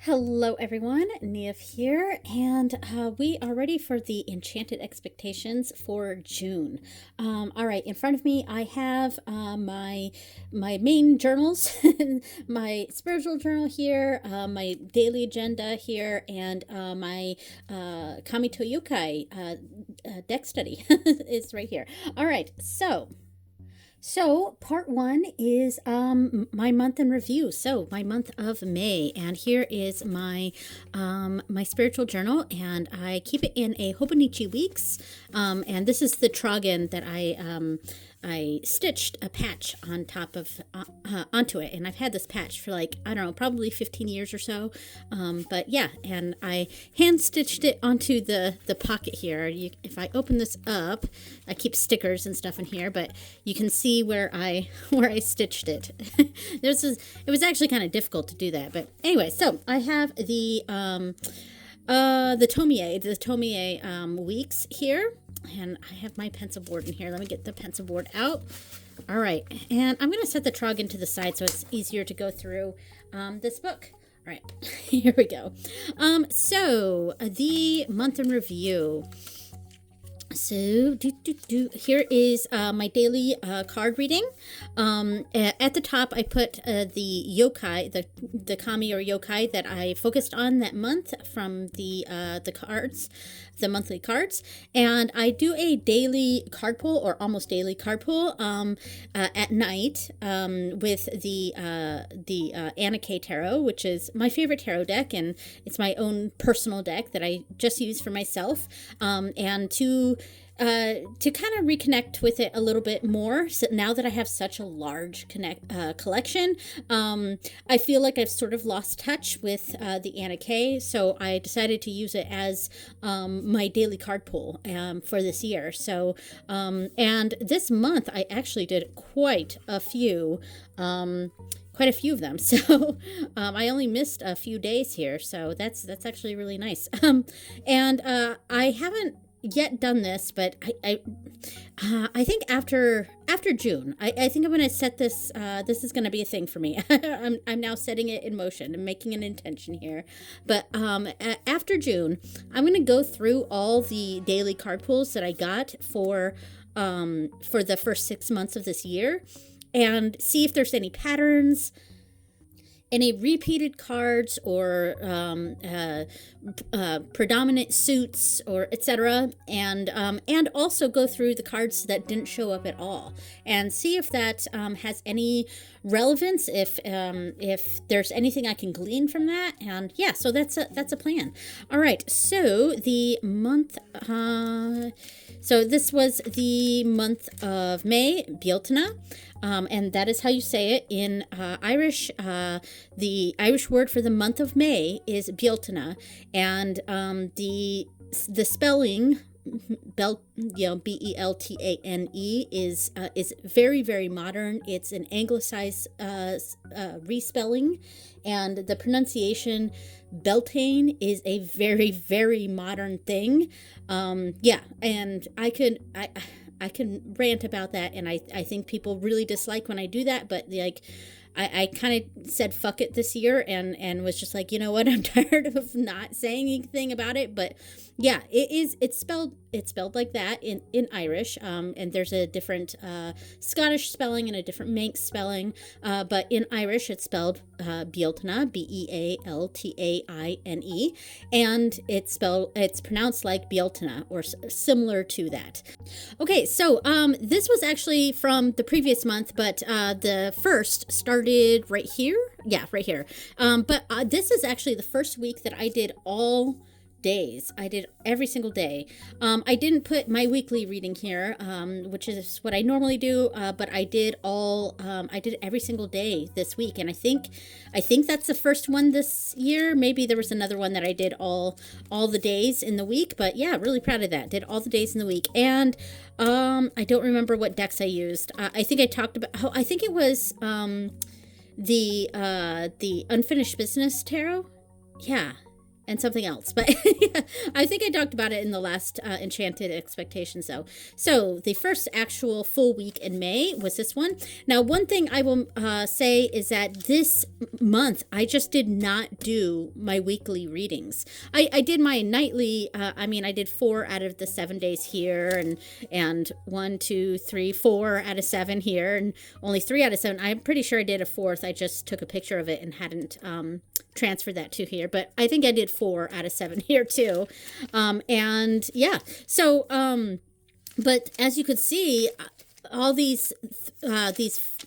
Hello everyone, Nev here, and we are ready for the Enchanted Expectations for June. All right, in front of me I have my main journals, my spiritual journal here, my daily agenda here, and my Kami to Yokai deck study is right here. All right, so part one is my month in review. So my month of May, and here is my spiritual journal, and I keep it in a Hobonichi Weeks, and this is the Troggin that I stitched a patch on top of onto it, and I've had this patch for like, I don't know, probably 15 years or so. But yeah, and I hand stitched it onto the pocket here. If I open this up, I keep stickers and stuff in here, but you can see where I stitched it. It was actually kind of difficult to do that, but anyway. So I have the Tomie Weeks here. And I have my pencil board in here. Let me get the pencil board out. All right. And I'm going to set the Troggin to the side so it's easier to go through this book. All right. Here we go. So the month in review. So, here is my daily card reading. At the top, I put the yokai, the kami or yokai that I focused on that month from the cards, the monthly cards. And I do a daily card pull, or almost daily card pull, at night with the Anake Tarot, which is my favorite tarot deck, and it's my own personal deck that I just use for myself, and to kind of reconnect with it a little bit more. So now that I have such a large collection, I feel like I've sort of lost touch with the Anake, so I decided to use it as my daily card pull for this year. So, and this month I actually did quite a few of them. So I only missed a few days here, so that's actually really nice. And I haven't yet done this, but I think after June, I think I'm going to set this. This is going to be a thing for me. I'm now setting it in motion and making an intention here. But after June, I'm going to go through all the daily card pulls that I got for the first 6 months of this year, and see if there's any patterns, any repeated cards, or predominant suits, or etc., and also go through the cards that didn't show up at all, and see if that has any relevance, if there's anything I can glean from that. And yeah, so that's a plan. All right, so the month. So this was the month of May, Bieltana, and that is how you say it in Irish. The Irish word for the month of May is Bieltana, and the spelling, Beltane, is very, very modern. It's an anglicized respelling, and the pronunciation Beltane is a very, very modern thing. Yeah, and I can rant about that, and I think people really dislike when I do that, but like, I kind of said fuck it this year, and was just like, you know what, I'm tired of not saying anything about it. But yeah, it's spelled like that in Irish, and there's a different Scottish spelling and a different Manx spelling, but in Irish it's spelled Bealtaine, Bealtaine, and it's pronounced like Bealtaine, or similar to that. Okay, so this was actually from the previous month, but the first started right here. Yeah, right here. But this is actually the first week that I did all days. I did every single day. I didn't put my weekly reading here, which is what I normally do, but I did every single day this week, and I think that's the first one this year. Maybe there was another one that I did all the days in the week, but yeah, really proud of that. Did all the days in the week. And I don't remember what decks I used. I think I talked about I think it was the Unfinished Business Tarot. Yeah. and something else. But I think I talked about it in the last Enchanted Expectations, though. So the first actual full week in May was this one. Now, one thing I will say is that this month, I just did not do my weekly readings. I did my nightly, I did 4 out of the 7 days here, and 1, 2, 3, 4 out of 7 here, and only 3 out of 7. I'm pretty sure I did a 4th. I just took a picture of it and hadn't transferred that to here, but I think I did 4 out of 7 here too. And yeah, so but as you could see, all these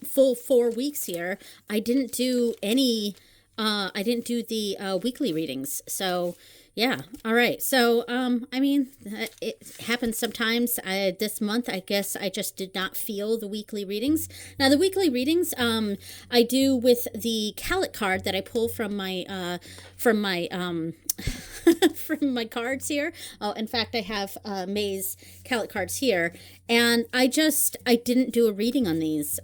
full 4 weeks here, I didn't do any the weekly readings. So yeah. All right. So, it happens sometimes. This month, I guess I just did not feel the weekly readings. Now, the weekly readings, I do with the Calendar card that I pull from my from my cards here. Oh, in fact, I have May's Calendar cards here, and I didn't do a reading on these.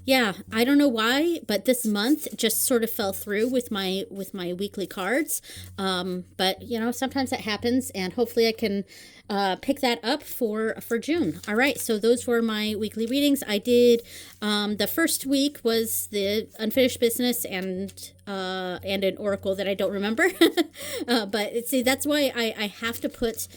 Yeah, I don't know why, but this month just sort of fell through with my weekly cards. But sometimes that happens, and hopefully I can pick that up for June. All right, so those were my weekly readings. I did the first week was the unfinished business and an oracle that I don't remember. But see, that's why I have to put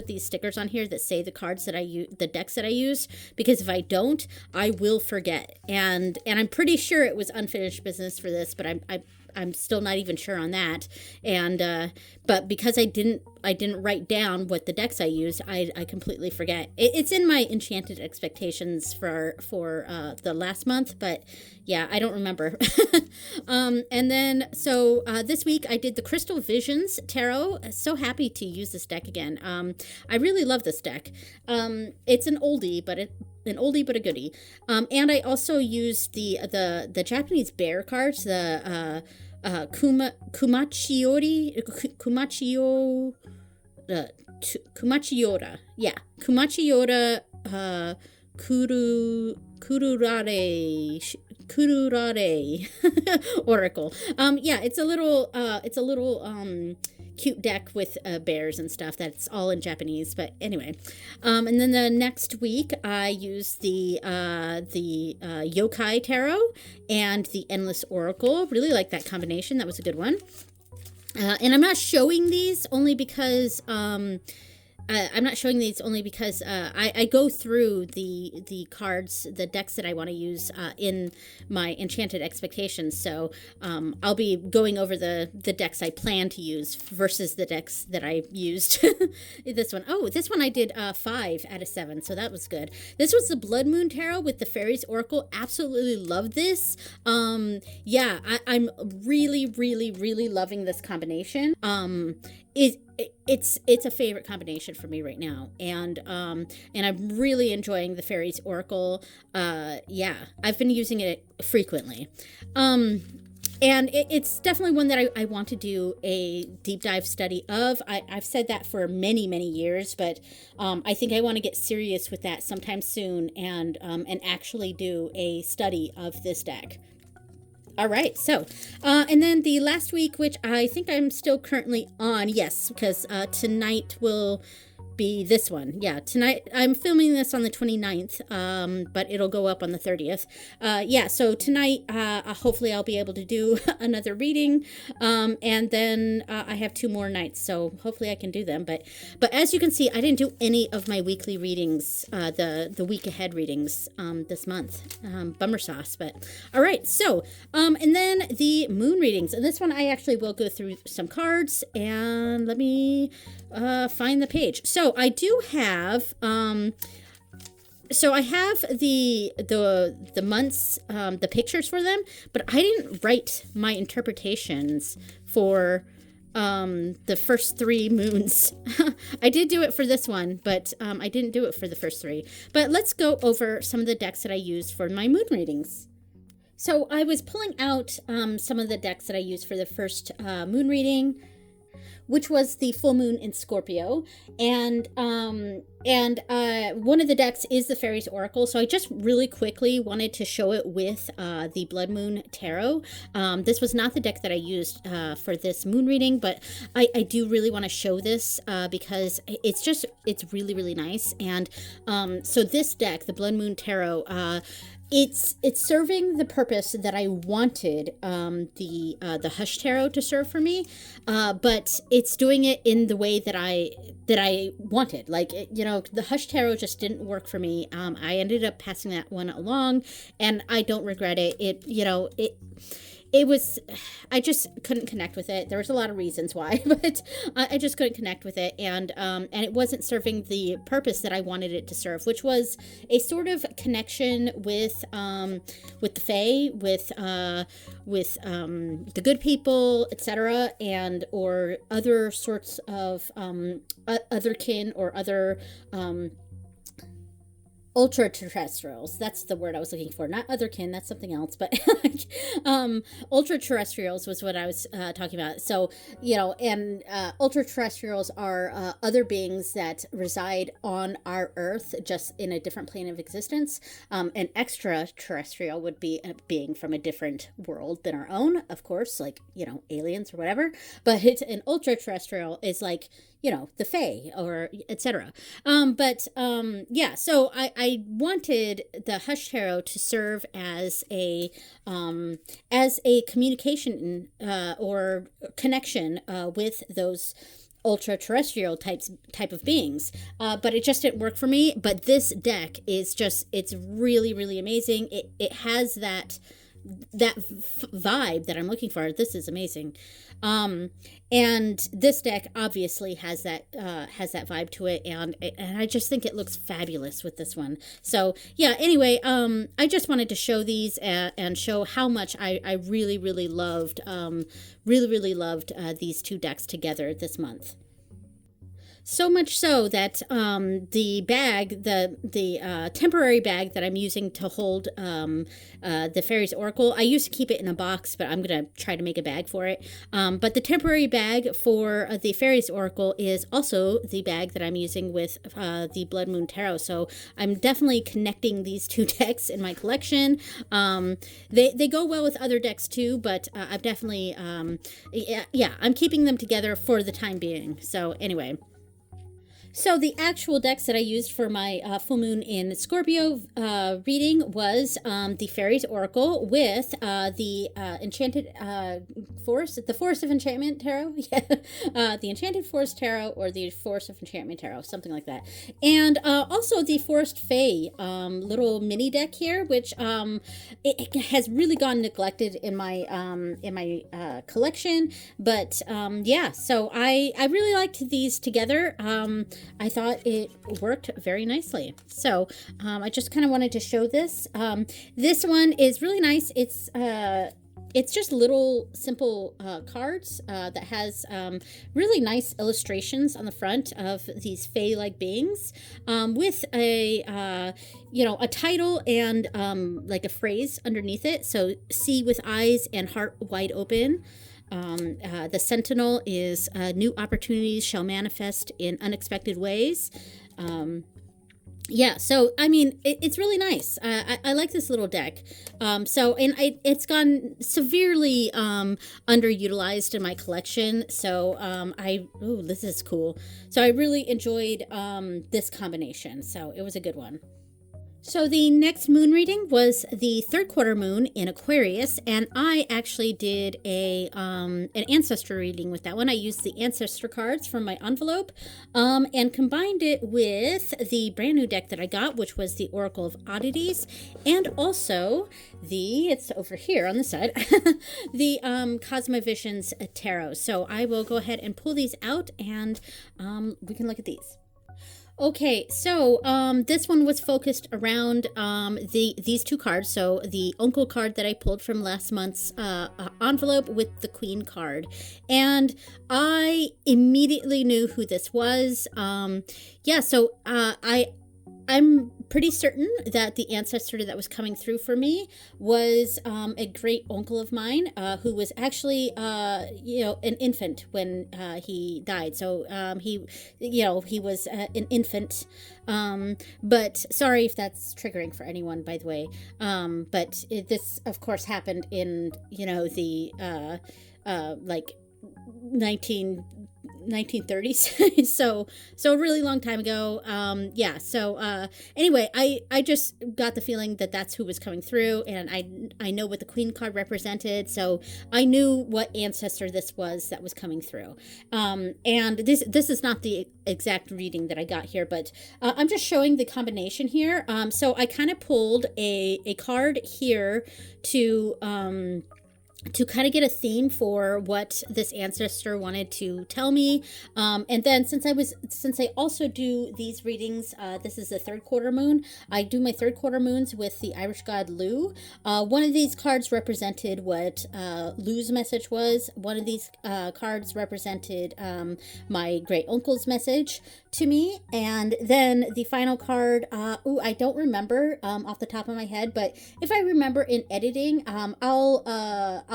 these stickers on here that say the cards that I use, the decks that I use, because if I don't, I will forget. And I'm pretty sure it was unfinished business for this, but I'm still not even sure on that. And but because I didn't write down what the decks I used, I completely forget. It's in my Enchanted Expectations for the last month, but yeah, I don't remember. And then so this week I did the Crystal Visions Tarot. So happy to use this deck again. I really love this deck. It's an oldie, but a goodie. And I also used the Japanese bear cards, the Kumachiyoda. Yeah, Kumachiyoda Kururare Oracle. Yeah, it's a little cute deck with bears and stuff. That's all in Japanese, but anyway. And then the next week I used the Yokai Tarot and the Endless Oracle. Really like that combination. That was a good one. And I'm not showing these only because I go through the cards, the decks that I want to use in my Enchanted Expectations. So I'll be going over the decks I plan to use versus the decks that I used. This one I did 5 out of 7, so that was good. This was the Blood Moon Tarot with the Fairies Oracle. Absolutely love this. Yeah, I'm really, really, really loving this combination. It's a favorite combination for me right now, and I'm really enjoying the Fairies Oracle. Yeah, I've been using it frequently, and it's definitely one that I want to do a deep dive study of. I've said that for many, many years, but I think I want to get serious with that sometime soon and actually do a study of this deck. All right, so, and then the last week, which I think I'm still currently on, yes, because tonight will be this one. Yeah, tonight, I'm filming this on the 29th, but it'll go up on the 30th. Yeah, so tonight, hopefully I'll be able to do another reading, and then I have 2 more nights, so hopefully I can do them. But as you can see, I didn't do any of my weekly readings, the week ahead readings this month. Bummer sauce, but all right. So, and then the moon readings, and this one I actually will go through some cards, and let me find the page. So I do have so I have the months, the pictures for them, but I didn't write my interpretations for the first 3 moons. I did do it for this one, but I didn't do it for the first 3. But let's go over some of the decks that I used for my moon readings. So I was pulling out some of the decks that I used for the first moon reading. which was the full moon in Scorpio, and one of the decks is the Fairies Oracle. So I just really quickly wanted to show it with the Blood Moon Tarot. This was not the deck that I used for this moon reading, but I do really want to show this because it's really, really nice. And so this deck, the Blood Moon Tarot, it's serving the purpose that I wanted the Hush Tarot to serve for me, but it's doing it in the way that I wanted. Like, the Hush Tarot just didn't work for me. I ended up passing that one along, and I don't regret it. I just couldn't connect with it. There was a lot of reasons why, but I just couldn't connect with it, and it wasn't serving the purpose that I wanted it to serve, which was a sort of connection with the Fae, with the good people, etc., and or other sorts of other kin or other ultra terrestrials. That's the word I was looking for. Not otherkin, that's something else, but ultra terrestrials was what I was talking about. So, and ultra terrestrials are other beings that reside on our Earth, just in a different plane of existence. An extraterrestrial would be a being from a different world than our own, of course, like, aliens or whatever. But an ultra terrestrial is like, the Fae or etc. So I wanted the Hush Tarot to serve as a communication or connection with those ultra terrestrial type of beings, but it just didn't work for me. But this deck is it's really, really amazing. It has that vibe that I'm looking for. This is amazing. And this deck obviously has that vibe to it, and I just think it looks fabulous with this one. So yeah, anyway, I just wanted to show these and show how much I really, really loved these two decks together this month. So much so that the bag, the temporary bag that I'm using to hold the Fairies Oracle, I used to keep it in a box, but I'm going to try to make a bag for it. But the temporary bag for the Fairies Oracle is also the bag that I'm using with the Blood Moon Tarot. So I'm definitely connecting these two decks in my collection. They go well with other decks too, but I've definitely, I'm keeping them together for the time being. So anyway. So the actual decks that I used for my full moon in Scorpio reading was the Fairies Oracle with the Enchanted Forest, the Forest of Enchantment Tarot, the Enchanted Forest Tarot or the Forest of Enchantment Tarot, something like that, and also the Forest Fae little mini deck here, which it has really gone neglected in my collection, but so I really liked these together. I thought it worked very nicely. So I just kind of wanted to show this. This one is really nice. It's just little simple cards that has really nice illustrations on the front of these Fae-like beings with a title and like a phrase underneath it. So see with eyes and heart wide open. The Sentinel is new opportunities shall manifest in unexpected ways. So I mean, it's really nice. I like this little deck. It's gone severely underutilized in my collection. So this is cool. So I really enjoyed this combination. So it was a good one. So the next moon reading was the third quarter moon in Aquarius, and I actually did an ancestor reading with that one. I used the ancestor cards from my envelope and combined it with the brand new deck that I got, which was the Oracle of Oddities, and also it's over here on the side, the Cosmovisions Tarot. So I will go ahead and pull these out, and we can look at these. Okay, so this one was focused around these two cards. So the Uncle card that I pulled from last month's envelope with the Queen card. And I immediately knew who this was. I I'm pretty certain that the ancestor that was coming through for me was a great uncle of mine who was actually, an infant when he died. So he was an infant. But sorry if that's triggering for anyone, by the way. But this, of course, happened in, the like 1930s. So a really long time ago. Anyway, I just got the feeling that that's who was coming through, and I know what the Queen card represented, so I knew what ancestor this was that was coming through. And this is not the exact reading that I got here, but I'm just showing the combination here. So I kind of pulled a card here to kind of get a theme for what this ancestor wanted to tell me. And then since I also do these readings, this is the third quarter moon. I do my third quarter moons with the Irish god Lugh. One of these cards represented what Lugh's message was. One of these cards represented my great uncle's message to me. And then the final card, I don't remember off the top of my head, but if I remember in editing, I'll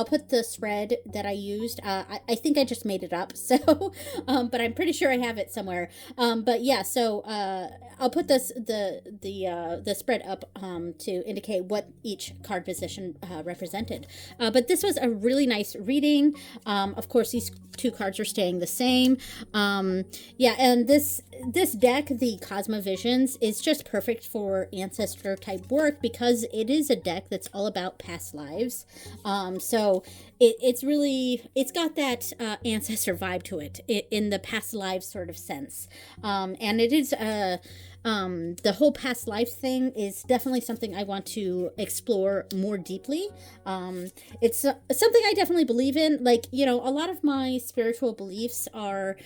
put the spread that I used. I think I just made it up, so but I'm pretty sure I have it somewhere. But yeah, so I'll put the spread up to indicate what each card position represented. But this was a really nice reading. Of course, these two cards are staying the same. And this deck, the Cosmovisions, is just perfect for ancestor type work because it is a deck that's all about past lives. So it's got that ancestor vibe to it in the past lives sort of sense. And it is the whole past life thing is definitely something I want to explore more deeply. It's something I definitely believe in. Like, a lot of my spiritual beliefs are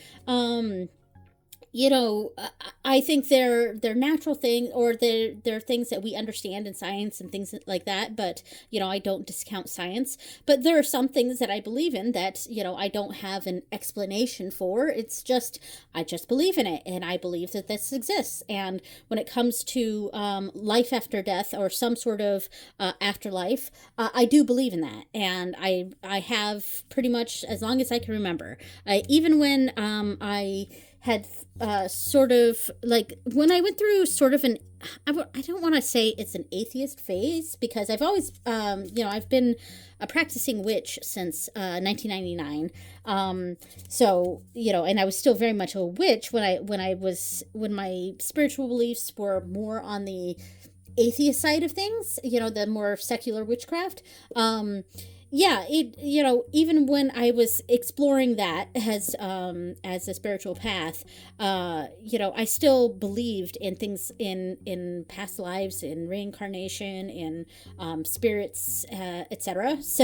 I think they're natural things, or they're things that we understand in science and things like that. But, I don't discount science. But there are some things that I believe in that, I don't have an explanation for. It's just, I just believe in it, and I believe that this exists. And when it comes to life after death or some sort of afterlife, I do believe in that. And I have pretty much as long as I can remember. Even when I had sort of like when I went through sort of I don't want to say it's an atheist phase, because I've always I've been a practicing witch since 1999. And I was still very much a witch when my spiritual beliefs were more on the atheist side of things, the more secular witchcraft. Even when I was exploring that as a spiritual path, I still believed in things in past lives, in reincarnation, in spirits, etc. This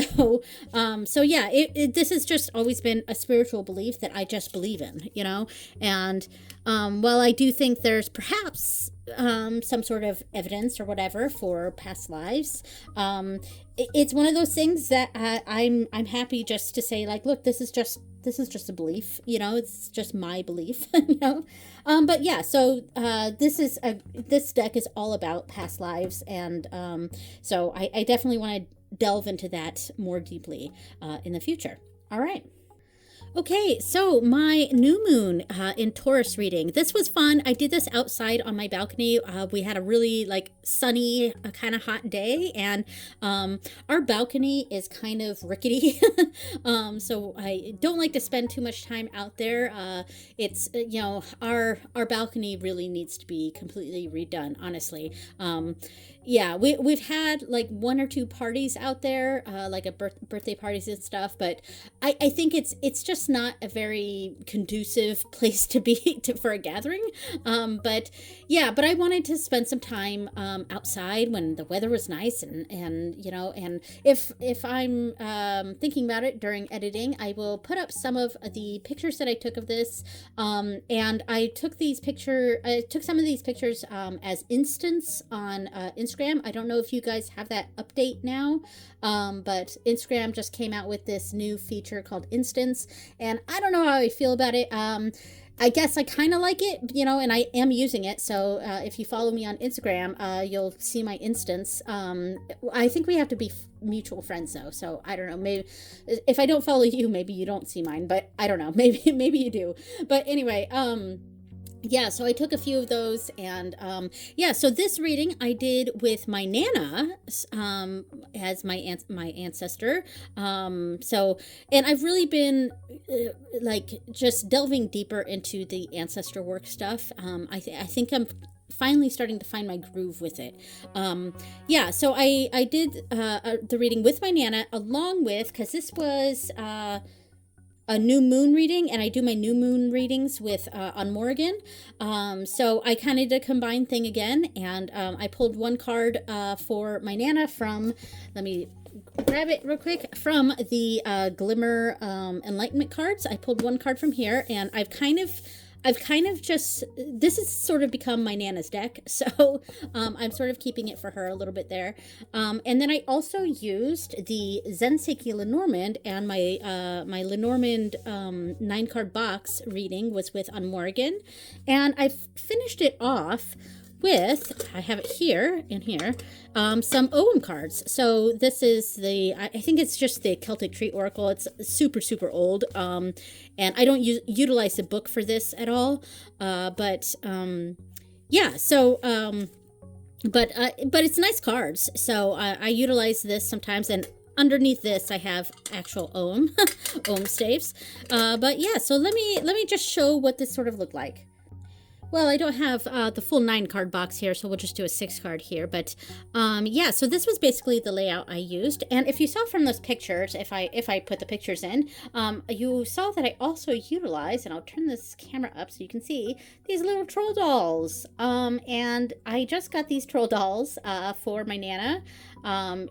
has just always been a spiritual belief that I just believe in, and while I do think there's perhaps some sort of evidence or whatever for past lives, it's one of those things that I'm happy just to say, like, look, this is just a belief, it's just my belief, this deck is all about past lives, and so I definitely want to delve into that more deeply in the future. All right. Okay, so my new moon in Taurus reading. This was fun. I did this outside on my balcony. We had a really sunny, kind of hot day, and our balcony is kind of rickety. So I don't like to spend too much time out there. It's our balcony really needs to be completely redone, honestly. We've had one or two parties out there, birthday parties and stuff, but I think it's just not a very conducive place to be for a gathering. But I wanted to spend some time outside when the weather was nice, and if I'm thinking about it during editing, I will put up some of the pictures that I took of this. And I took some of these pictures as instants on Instagram. I don't know if you guys have that update now, but Instagram just came out with this new feature called Instants, and I don't know how I feel about it. I guess I kind of like it, you know, and I am using it. So if you follow me on Instagram, you'll see my instance. I think we have to be mutual friends though. So I don't know. Maybe if I don't follow you, maybe you don't see mine. But I don't know. Maybe you do. But anyway, yeah, so I took a few of those, and yeah, so this reading I did with my Nana as my ancestor. So, and I've really been like just delving deeper into the ancestor work stuff. I think I'm finally starting to find my groove with it. Yeah, so I did the reading with my Nana along with, because this was a new moon reading, and I do my new moon readings with on Morrigan. So I kind of did a combined thing again, and I pulled one card for my Nana from, let me grab it real quick, from the Glimmer Enlightenment cards. I pulled one card from here, and I've kind of just, this has sort of become my Nana's deck, so I'm sort of keeping it for her a little bit there. And then I also used the Zenseki Lenormand, and my Lenormand 9-card box reading was with On Morrigan. And I finished it off with, I have it here, some Ogham cards. So this is I think it's just the Celtic Tree Oracle. It's super, super old. And I don't utilize the book for this at all. Yeah, so, but it's nice cards. So I utilize this sometimes, and underneath this I have actual Ogham staves. But yeah, so let me just show what this sort of looked like. Well, I don't have the full 9-card box here, so we'll just do a 6-card here. But yeah, so this was basically the layout I used. And if you saw from those pictures, if I put the pictures in, you saw that I also utilized, and I'll turn this camera up so you can see, these little troll dolls. And I just got these troll dolls for my Nana.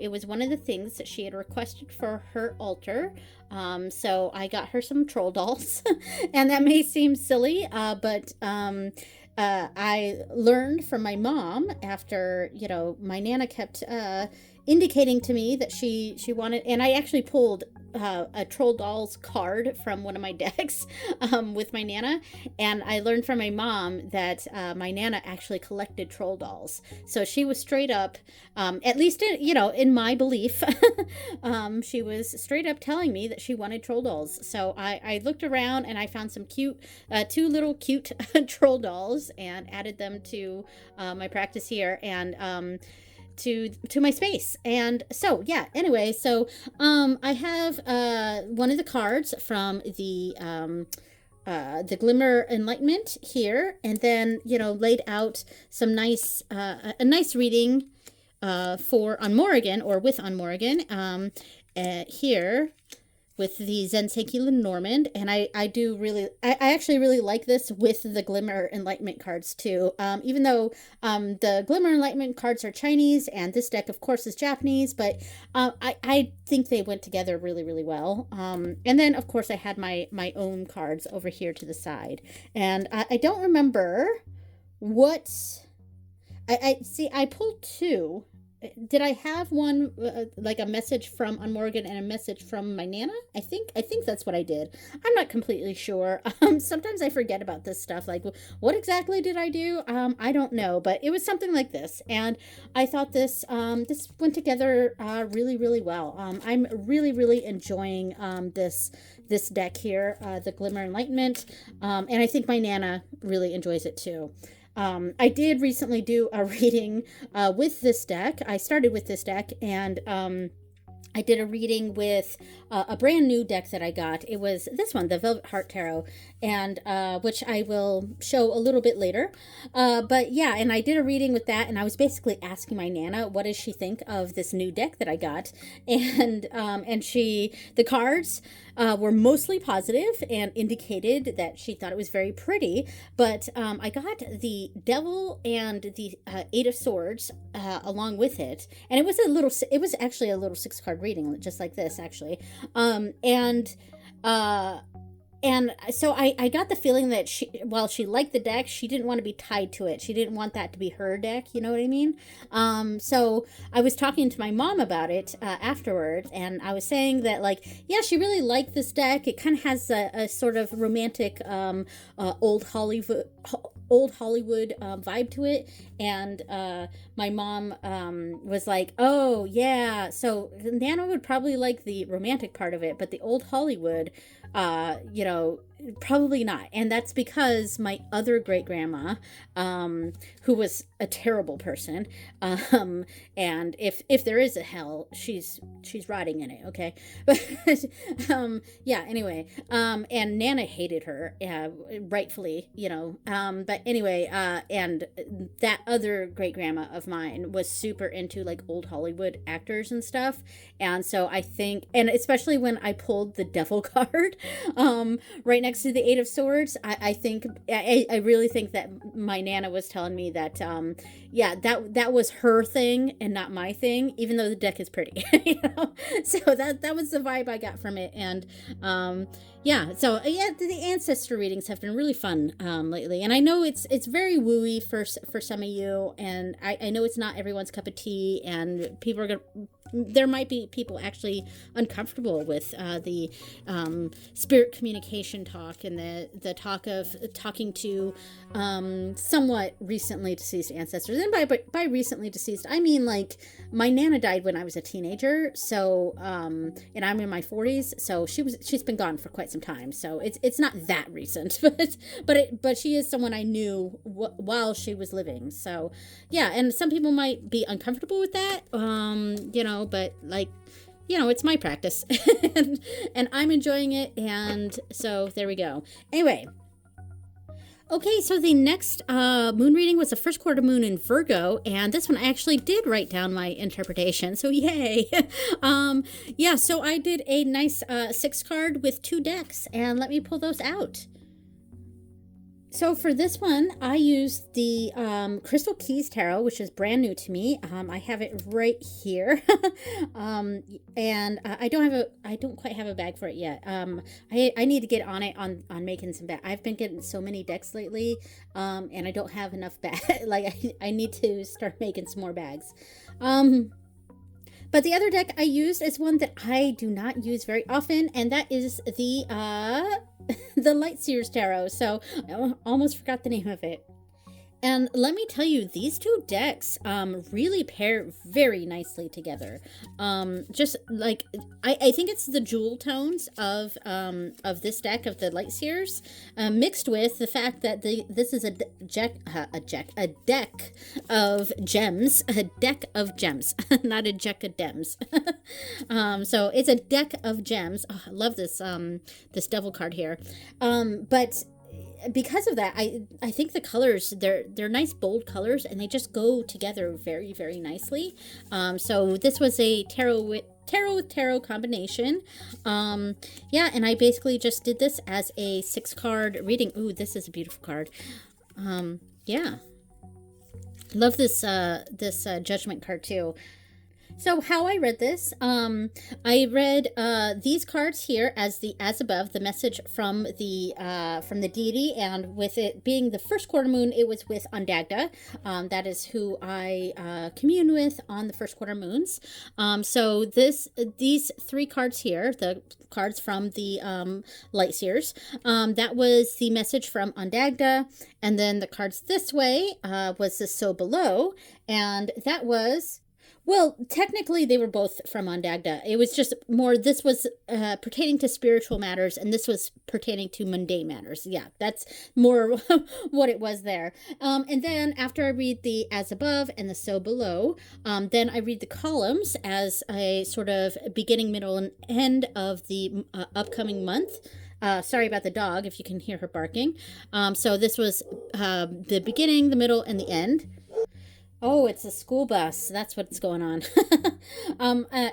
It was one of the things that she had requested for her altar. So I got her some troll dolls, and that may seem silly, but I learned from my mom after, you know, my Nana kept indicating to me that she wanted, and I actually pulled a troll dolls card from one of my decks with my Nana, and I learned from my mom that my Nana actually collected troll dolls. So she was straight up, at least in my belief, she was straight up telling me that she wanted troll dolls. So I looked around and I found some cute, 2 little cute troll dolls, and added them to my practice here, and to my space. And so yeah, anyway, so I have one of the cards from the Glimmer Enlightenment here, and then, you know, laid out some nice a nice reading for On Morrigan, or with On Morrigan, here with the Zenseki Lenormand. And I actually really like this with the Glimmer Enlightenment cards too. Even though the Glimmer Enlightenment cards are Chinese, and this deck of course is Japanese, but I think they went together really, really well. And then of course I had my own cards over here to the side. And I don't remember what, I see I pulled 2. Did I have one, like a message from On Morrigan and a message from my Nana? I think that's what I did. I'm not completely sure. Sometimes I forget about this stuff. Like, what exactly did I do? I don't know, but it was something like this. And I thought this went together really, really well. I'm really, really enjoying this deck here, the Glimmer Enlightenment. And I think my Nana really enjoys it too. I did recently do a reading with this deck. I started with this deck, and I did a reading with a brand new deck that I got. It was this one, the Velvet Heart Tarot, and which I will show a little bit later. But yeah, and I did a reading with that, and I was basically asking my Nana, what does she think of this new deck that I got? And the cards were mostly positive and indicated that she thought it was very pretty. But I got the Devil and the 8 of Swords along with it, and it was actually a little 6-card reading, just like this actually. And so I got the feeling that while she liked the deck, she didn't want to be tied to it. She didn't want that to be her deck. You know what I mean? So I was talking to my mom about it afterwards, and I was saying that, like, yeah, she really liked this deck. It kind of has a sort of romantic old Hollywood vibe to it. And my mom was like, oh yeah, so Nana would probably like the romantic part of it, but the old Hollywood, probably not. And that's because my other great grandma, who was a terrible person, and if there is a hell, she's rotting in it, okay? But yeah, anyway, and Nana hated her, rightfully, but anyway, and that other great grandma of mine was super into like old Hollywood actors and stuff. And so I think, and especially when I pulled the devil card right next to the Eight of Swords, I really think that my Nana was telling me that that was her thing and not my thing, even though the deck is pretty. So that was the vibe I got from it. And the ancestor readings have been really fun lately, and I know it's very wooey for some of you, and I know it's not everyone's cup of tea, and there might be people actually uncomfortable with the spirit communication talk and the talk of talking to somewhat recently deceased ancestors. And by recently deceased, I mean, like, my Nana died when I was a teenager, so and I'm in my 40s, so she's been gone for quite some time, so it's not that recent, but she is someone I knew while she was living. So yeah, and some people might be uncomfortable with that, but, like, it's my practice and I'm enjoying it, and so there we go. Anyway, okay, so the next moon reading was the first quarter moon in Virgo, and this one I actually did write down my interpretation, so yay. So I did a nice 6 card with 2 decks, and let me pull those out. So for this one, I used the Crystal Keys Tarot, which is brand new to me. I have it right here, and I don't quite have a bag for it yet. I need to get on it on making some bags. I've been getting so many decks lately, and I don't have enough bags. Like I need to start making some more bags. But the other deck I used is one that I do not use very often, and that is the Lightseers Tarot. So I almost forgot the name of it. And let me tell you, these 2 decks really pair very nicely together. Just like I think it's the jewel tones of this deck of the Lightseers, mixed with the fact that this is a deck of gems, not a deck of gems. So it's a deck of gems. Oh, I love this devil card here. But because of that, I think the colors, they're nice bold colors, and they just go together very, very nicely. So this was a tarot with tarot combination. And I basically just did this as a 6 card reading. Ooh, this is a beautiful card. Love this judgment card too. So how I read this, I read these cards here as above, the message from the deity, and with it being the first quarter moon, it was with Ondagda. That is who I commune with on the first quarter moons. So these 3 cards here, the cards from the Lightseers, that was the message from Ondagda, and then the cards this way was the So Below, and that was. Well, technically, they were both from Ondagda. It was just more, this was pertaining to spiritual matters, and this was pertaining to mundane matters. Yeah, that's more what it was there. And then after I read the As Above and the So Below, then I read the columns as a sort of beginning, middle, and end of the upcoming month. Sorry about the dog, if you can hear her barking. So this was the beginning, the middle, and the end. Oh, it's a school bus. That's what's going on.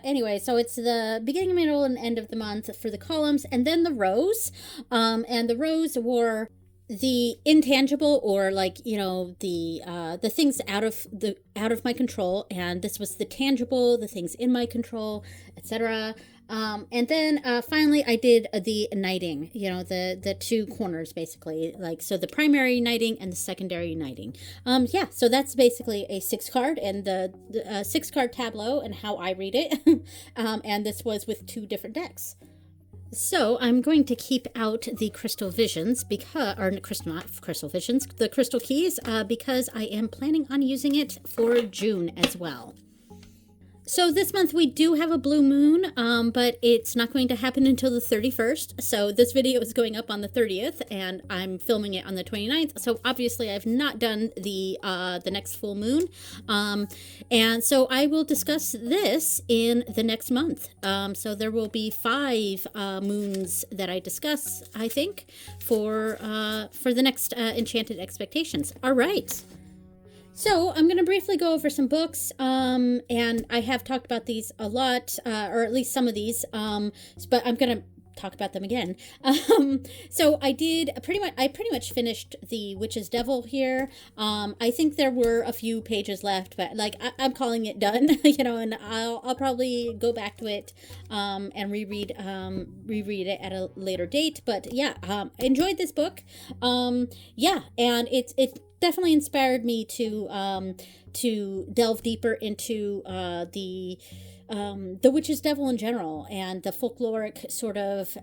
Anyway, so it's the beginning, middle, and end of the month for the columns, and then the rows. And the rows were the intangible, or like, the things out of my control, and this was the tangible, the things in my control, etc. And then finally, I did the knighting. You know, the two corners basically, like so the primary knighting and the secondary knighting. Yeah, so that's basically a 6 card and the 6 card tableau and how I read it. And this was with 2 different decks. So I'm going to keep out the crystal visions because, or crystal, not crystal visions, the crystal keys, because I am planning on using it for June as well. So this month we do have a blue moon, but it's not going to happen until the 31st. So this video is going up on the 30th, and I'm filming it on the 29th. So obviously I've not done the next full moon, and so I will discuss this in the next month. So there will be 5 moons that I discuss, I think, for the next Enchanted Expectations. All right. So I'm going to briefly go over some books, and I have talked about these a lot, or at least some of these, but I'm going to talk about them again. So I did pretty much finished The Witch's Devil here. I think there were a few pages left, but like I'm calling it done, you know, and I'll probably go back to it and reread it at a later date. But yeah, enjoyed this book. Yeah, and it definitely inspired me to delve deeper into the witch's devil in general, and the folkloric sort of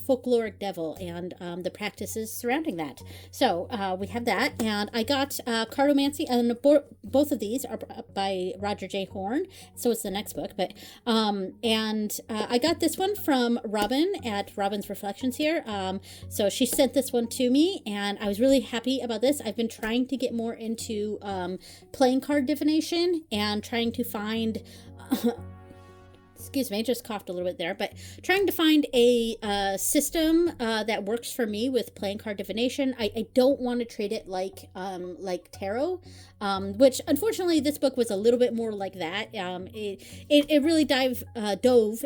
folkloric devil, and the practices surrounding that. So we have that, and I got Cartomancy, and both of these are by Roger J. Horn, so it's the next book. But and I got this one from Robin at Robin's Reflections here. So she sent this one to me, and I was really happy about this. I've been trying to get more into playing card divination and trying to find excuse me, I just coughed a little bit there, but trying to find a system that works for me with playing card divination. I don't want to treat it like tarot, which unfortunately this book was a little bit more like that. It really dove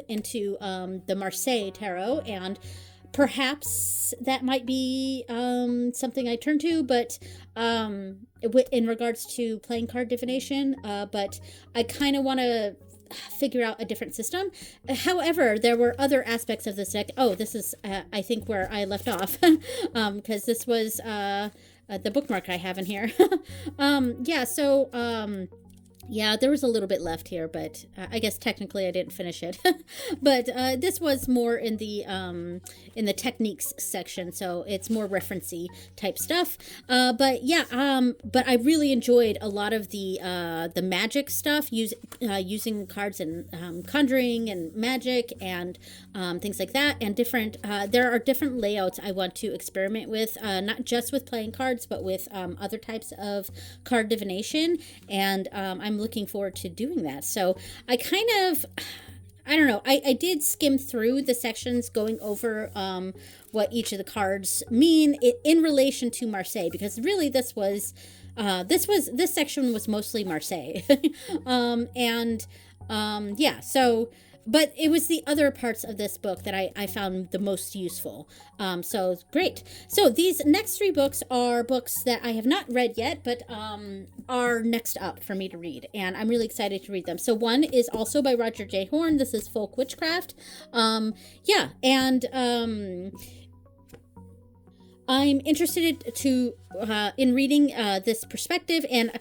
into the Marseille tarot, and perhaps that might be something I turn to, but in regards to playing card divination, but I kind of want to figure out a different system. However, there were other aspects of this deck. Oh, this is I think where I left off, because this was the bookmark I have in here. Yeah, so yeah, there was a little bit left here, but I guess technically I didn't finish it. But this was more in the techniques section, so it's more referencey type stuff. But yeah, but I really enjoyed a lot of the magic stuff, using cards and conjuring and magic and things like that, and different. There are different layouts I want to experiment with, not just with playing cards, but with other types of card divination, and I'm looking forward to doing that. So I kind of, I don't know, I did skim through the sections going over what each of the cards mean in relation to Marseille, because really this section was mostly Marseille. And yeah, so but it was the other parts of this book that I found the most useful. So great. So these next 3 books are books that I have not read yet, but are next up for me to read, and I'm really excited to read them. So one is also by Roger J. Horn. This is Folk Witchcraft. Yeah, and I'm interested in reading this perspective, and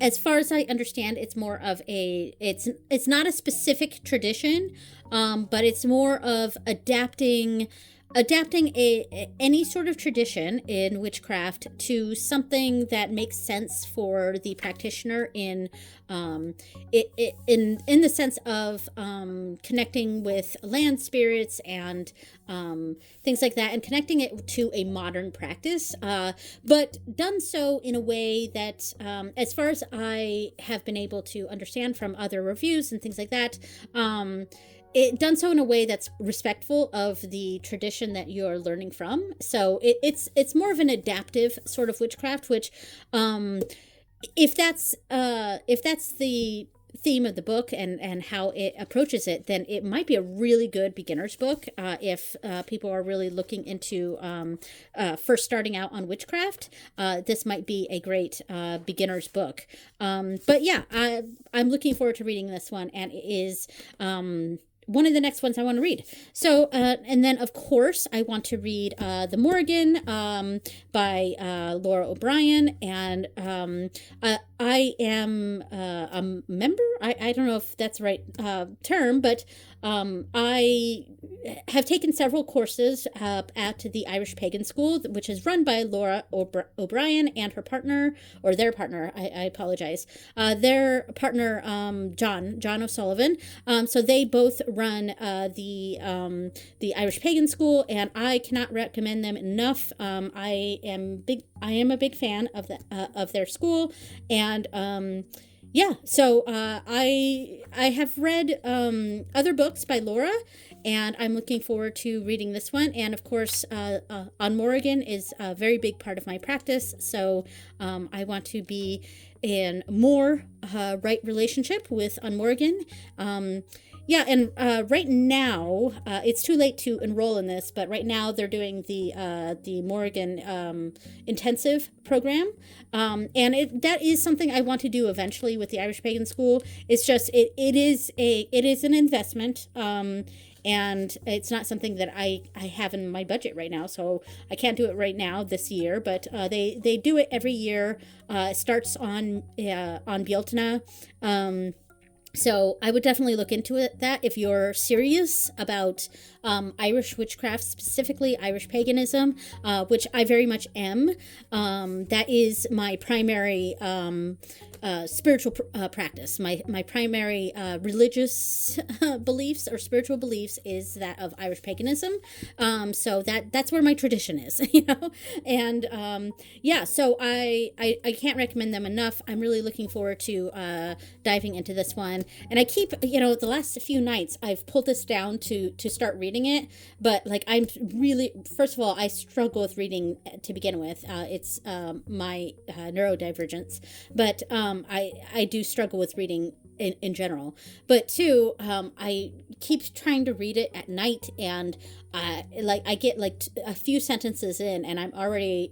as far as I understand, it's more of it's not a specific tradition, but it's more of adapting any sort of tradition in witchcraft to something that makes sense for the practitioner in the sense of connecting with land spirits and things like that, and connecting it to a modern practice, but done so in a way that, as far as I have been able to understand from other reviews and things like that, it done so in a way that's respectful of the tradition that you're learning from. So it's more of an adaptive sort of witchcraft, which if that's the theme of the book and how it approaches it, then it might be a really good beginner's book if people are really looking into first starting out on witchcraft. This might be a great beginner's book. But yeah, I'm looking forward to reading this one, and it is one of the next ones I want to read. So, and then of course I want to read The Morrigan by Laura O'Brien, and I am a member. I don't know if that's the right term, but I have taken several courses at the Irish Pagan School, which is run by Laura O'Brien and her partner, or their partner. I apologize. Their partner, John O'Sullivan. So they both run the Irish Pagan School, and I cannot recommend them enough. I am a big fan of their school, and yeah, so I have read other books by Laura, and I'm looking forward to reading this one. And of course, On Morrigan is a very big part of my practice, so I want to be in more right relationship with On Morrigan. Yeah, and right now, it's too late to enroll in this, but right now they're doing the Morrigan intensive program, and that is something I want to do eventually with the Irish Pagan School. It's just it is an investment, and it's not something that I have in my budget right now, so I can't do it right now this year. But they do it every year. It starts on Bealtaine. So I would definitely look into that if you're serious about Irish witchcraft, specifically Irish paganism, which I very much am. That is my primary spiritual practice. My primary religious beliefs or spiritual beliefs is that of Irish paganism. So that's where my tradition is, And yeah, so I can't recommend them enough. I'm really looking forward to diving into this one. And I keep, the last few nights I've pulled this down to start reading it, but like I'm really, first of all, I struggle with reading to begin with. It's my neurodivergence, but I do struggle with reading in general. But two, I keep trying to read it at night, and I get like a few sentences in and I'm already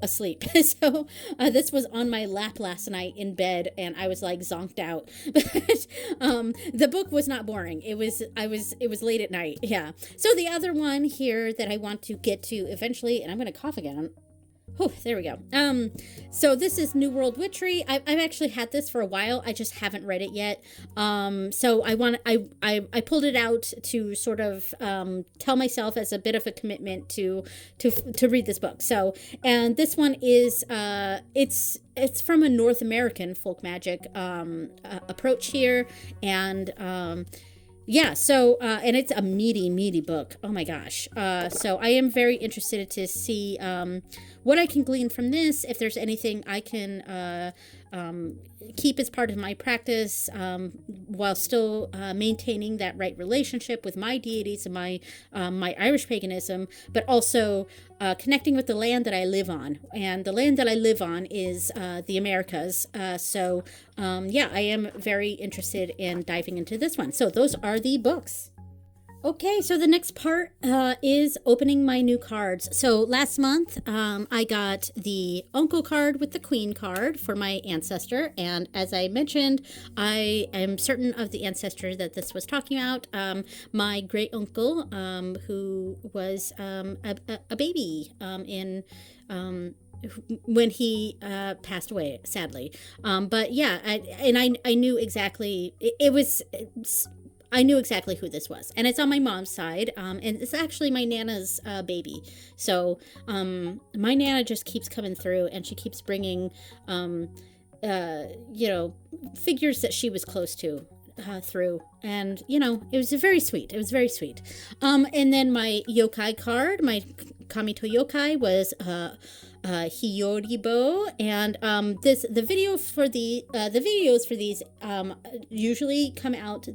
asleep. So this was on my lap last night in bed, and I was like zonked out. But the book was not boring. It was late at night. Yeah. So the other one here that I want to get to eventually, and I'm going to cough again. Oh, there we go. So this is New World Witchery. I've actually had this for a while. I just haven't read it yet. So I pulled it out to sort of tell myself as a bit of a commitment to read this book. So, and this one is it's from a North American folk magic approach here, and yeah, so, and it's a meaty book. Oh my gosh. So I am very interested to see what I can glean from this, if there's anything I can keep as part of my practice while still maintaining that right relationship with my deities and my Irish paganism, but also connecting with the land that I live on. And the land that I live on is the Americas. So yeah, I am very interested in diving into this one. So those are the books. Okay, so the next part is opening my new cards. So last month, I got the Uncle card with the Queen card for my ancestor. And as I mentioned, I am certain of the ancestor that this was talking about. My great uncle, who was a baby when he passed away, sadly. But yeah, I knew exactly, I knew exactly who this was, and it's on my mom's side, and it's actually my Nana's baby. So my Nana just keeps coming through, and she keeps bringing, figures that she was close to through, and it was very sweet. It was very sweet. And then my yokai card, my Kamito yokai, was Hiyoribo, and the videos for these usually come out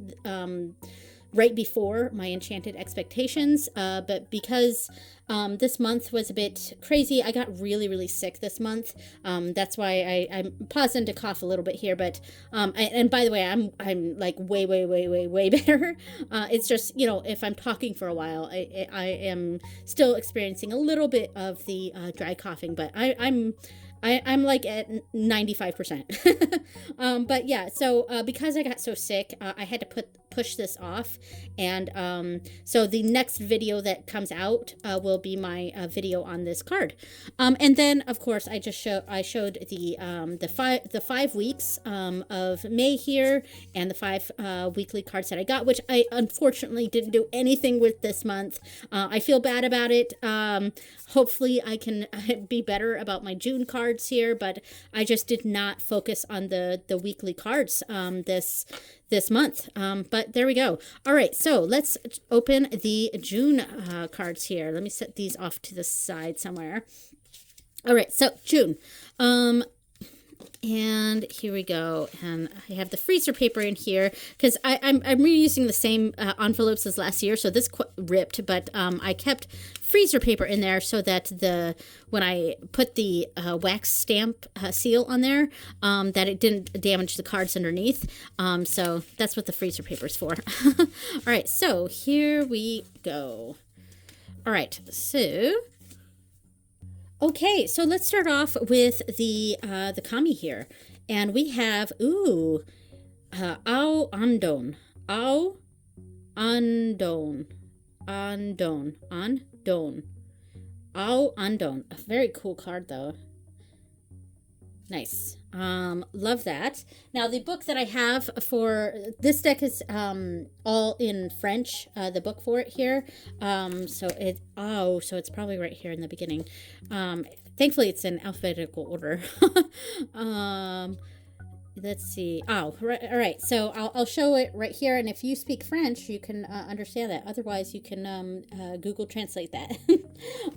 right before my Enchanted Expectations, but because this month was a bit crazy, I got really sick this month. That's why I'm pausing to cough a little bit here, but and by the way, I'm like way better. It's just, if I'm talking for a while, I am still experiencing a little bit of the dry coughing, but I'm I'm like at 95%. But yeah, so because I got so sick, I had to push this off, and so the next video that comes out will be my video on this card. And then of course I showed the 5 weeks of May here, and the 5 weekly cards that I got, which I unfortunately didn't do anything with this month. I feel bad about it. Hopefully I can be better about my June cards here, but I just did not focus on the weekly cards this month. But there we go. All right, so let's open the June cards here. Let me set these off to the side somewhere. All right, so June. And here we go. And I have the freezer paper in here because I'm reusing the same envelopes as last year. So this ripped, but I kept freezer paper in there so that when I put the wax stamp seal on there, that it didn't damage the cards underneath. So that's what the freezer paper is for. All right, so here we go. All right, so... Okay, so let's start off with the kami here, and we have ao andon, ao andon, ao andon. A very cool card though. Nice. Love that. Now the book that I have for this deck is all in French, the book for it here. So it's probably right here in the beginning. Thankfully it's in alphabetical order. Let's see. Oh, right. All right. So I'll show it right here. And if you speak French, you can understand that. Otherwise, you can Google Translate that.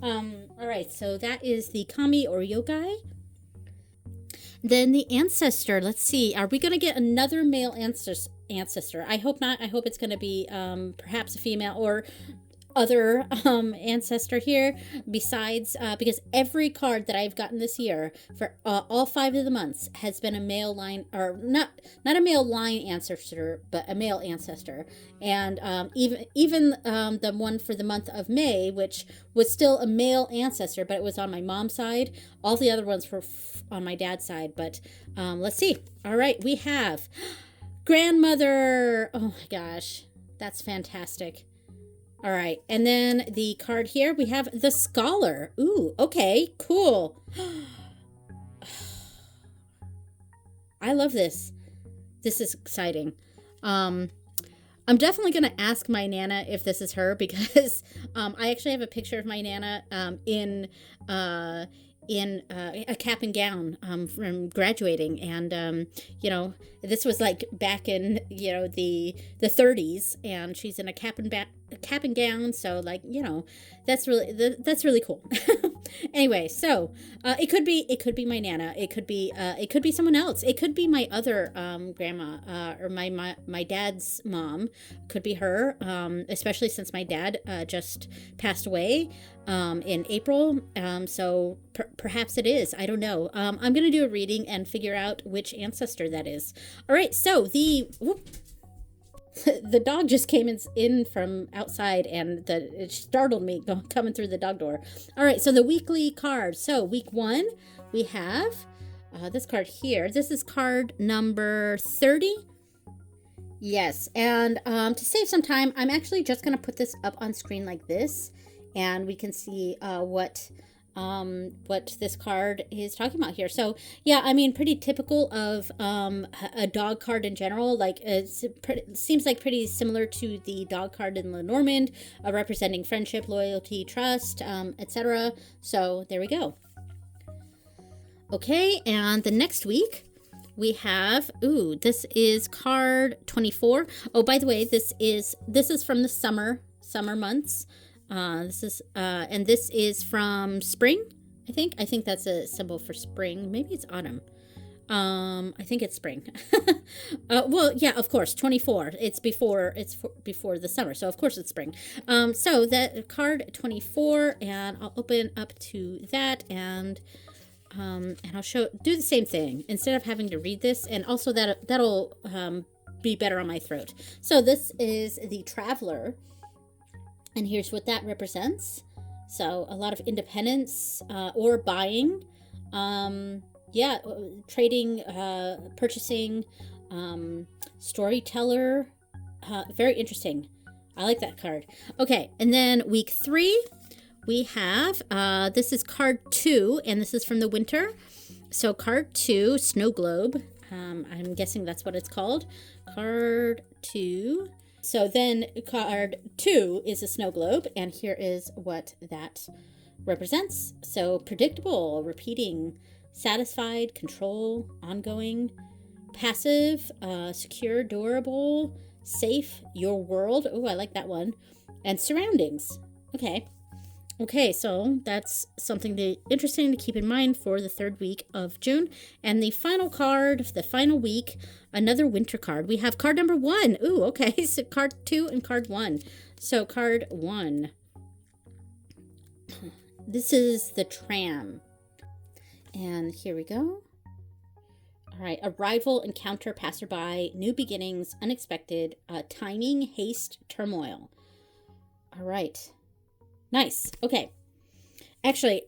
All right. So that is the kami or yogai. Then the ancestor. Let's see. Are we going to get another male ancestor? I hope not. I hope it's going to be perhaps a female or other ancestor here besides because every card that I've gotten this year for all 5 of the months has been a male line, or not a male line ancestor, but a male ancestor. And even the one for the month of May, which was still a male ancestor, but it was on my mom's side. All the other ones were on my dad's side. But let's see. All right, we have grandmother. Oh my gosh, that's fantastic. All right, and then the card here, we have the scholar. Ooh, okay, cool. I love this. This is exciting. I'm definitely going to ask my Nana if this is her because I actually have a picture of my Nana in a cap and gown from graduating, and this was like back in the 30s, and she's in a cap and gown, so that's really cool. Anyway, so it could be my Nana, it could be someone else, it could be my other grandma, or my dad's mom. Could be her, especially since my dad just passed away in April, so perhaps it is. I don't know. I'm gonna do a reading and figure out which ancestor that is. All right, so the dog just came in from outside, and it startled me coming through the dog door. All right, so the weekly cards. So week 1, we have this card here. This is card number 30. Yes, and to save some time, I'm actually just going to put this up on screen like this, and we can see what this card is talking about here. So yeah, I mean, pretty typical of a dog card in general. Like seems like pretty similar to the dog card in Lenormand, representing friendship, loyalty, trust, etc. So there we go. Okay, and the next week we have, this is card 24. Oh, by the way, this is from the summer months. And this is from spring, I think. I think that's a symbol for spring. Maybe it's autumn. I think it's spring. Well, yeah, of course, 24. It's before the summer, so of course it's spring. So that card 24, and I'll open up to that, and I'll do the same thing instead of having to read this, and also that'll be better on my throat. So this is the Traveler. And here's what that represents. So a lot of independence or buying. Yeah, trading, purchasing, storyteller. Very interesting. I like that card. Okay, and then week 3, we have, this is card 2, and this is from the winter. So card 2, Snow Globe. I'm guessing that's what it's called. Card 2. So then card 2 is a snow globe, and here is what that represents. So predictable, repeating, satisfied, control, ongoing, passive, secure, durable, safe, your world. Oh, I like that one. And surroundings. Okay. Okay, so that's something interesting to keep in mind for the 3rd week of June. And the final card, the final week, another winter card. We have card number 1. Ooh, okay, so card 2 and card 1. So card 1. This is the tram. And here we go. All right, arrival, encounter, passerby, new beginnings, unexpected, timing, haste, turmoil. All right. Nice. Okay. Actually,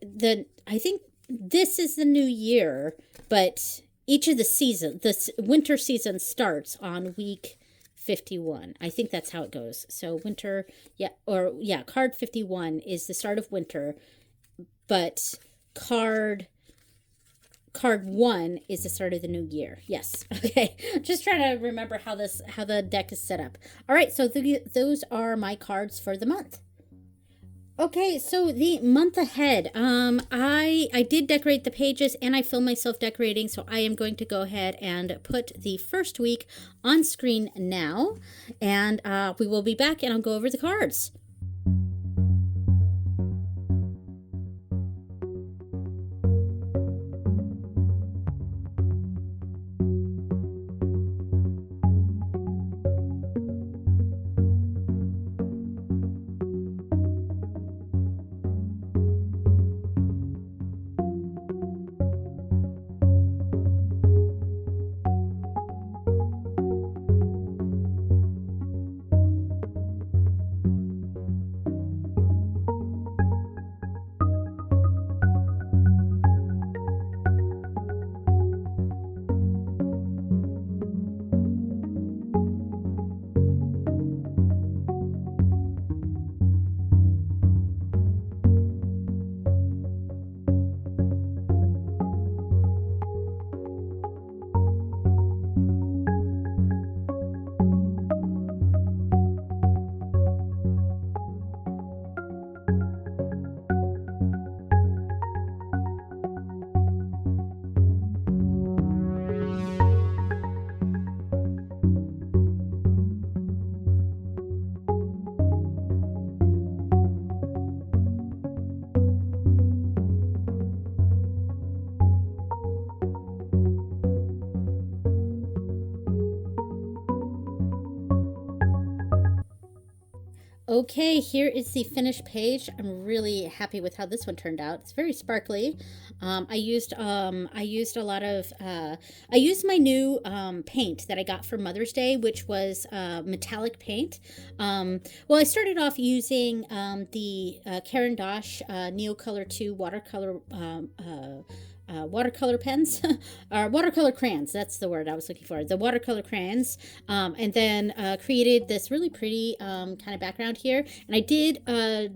I think this is the new year, but each of the seasons, this winter season starts on week 51. I think that's how it goes. So winter, card 51 is the start of winter, but card 1 is the start of the new year. Yes. Okay. Just trying to remember how the deck is set up. All right. So those are my cards for the month. Okay, so the month ahead, I did decorate the pages and I filmed myself decorating, so I am going to go ahead and put the first week on screen now, and we will be back and I'll go over the cards. Okay, here is the finished page. I'm really happy with how this one turned out. It's very sparkly. I used a lot of I used my new paint that I got for Mother's Day, which was metallic paint. Well, I started off using the Caran d'Ache Neocolor 2 watercolor pens, or watercolor crayons. That's the word I was looking for. The watercolor crayons, and then created this really pretty kind of background here. And I did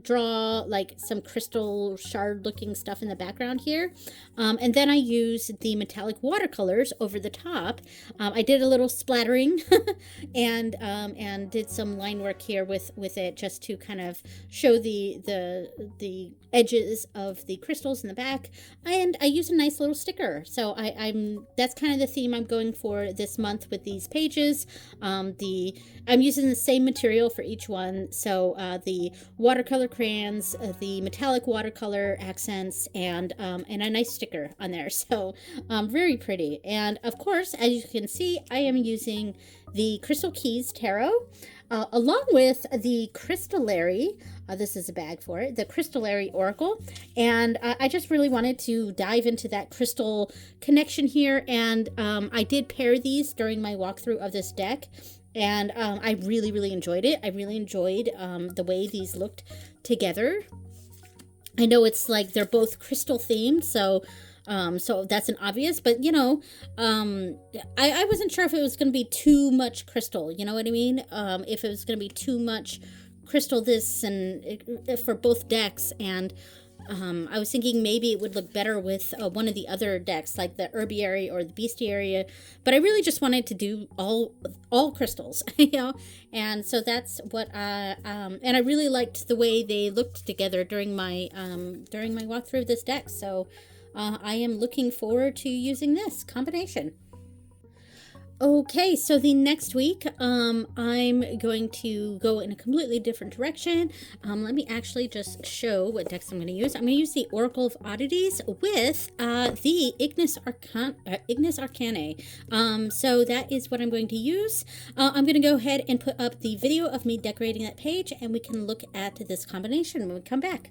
draw like some crystal shard looking stuff in the background here. And then I used the metallic watercolors over the top. I did a little splattering and did some line work here with it, just to kind of show the edges of the crystals in the back. And I used a nice little sticker. So that's kind of the theme I'm going for this month with these pages. I'm using the same material for each one. So the watercolor crayons, the metallic watercolor accents, and a nice sticker on there. So very pretty. And of course, as you can see, I am using the Crystal Keys Tarot, along with the Crystallary. This is a bag for it, the Crystallary Oracle. And I just really wanted to dive into that crystal connection here. And I did pair these during my walkthrough of this deck. And I really, really enjoyed it. I really enjoyed the way these looked together. I know it's like they're both crystal themed, so So that's an obvious, but you know, I wasn't sure if it was going to be too much crystal, you know what I mean? If it was going to be too much crystal this and for both decks, and I was thinking maybe it would look better with one of the other decks, like the Herbiary or the Bestiary, but I really just wanted to do all crystals, you know, and so that's what and I really liked the way they looked together during my walkthrough of this deck. So I am looking forward to using this combination. Okay, so the next week, I'm going to go in a completely different direction. Let me actually just show what decks I'm going to use. I'm going to use the Oracle of Oddities with the Ignis Arcanae. So that is what I'm going to use. I'm going to go ahead and put up the video of me decorating that page, and we can look at this combination when we come back.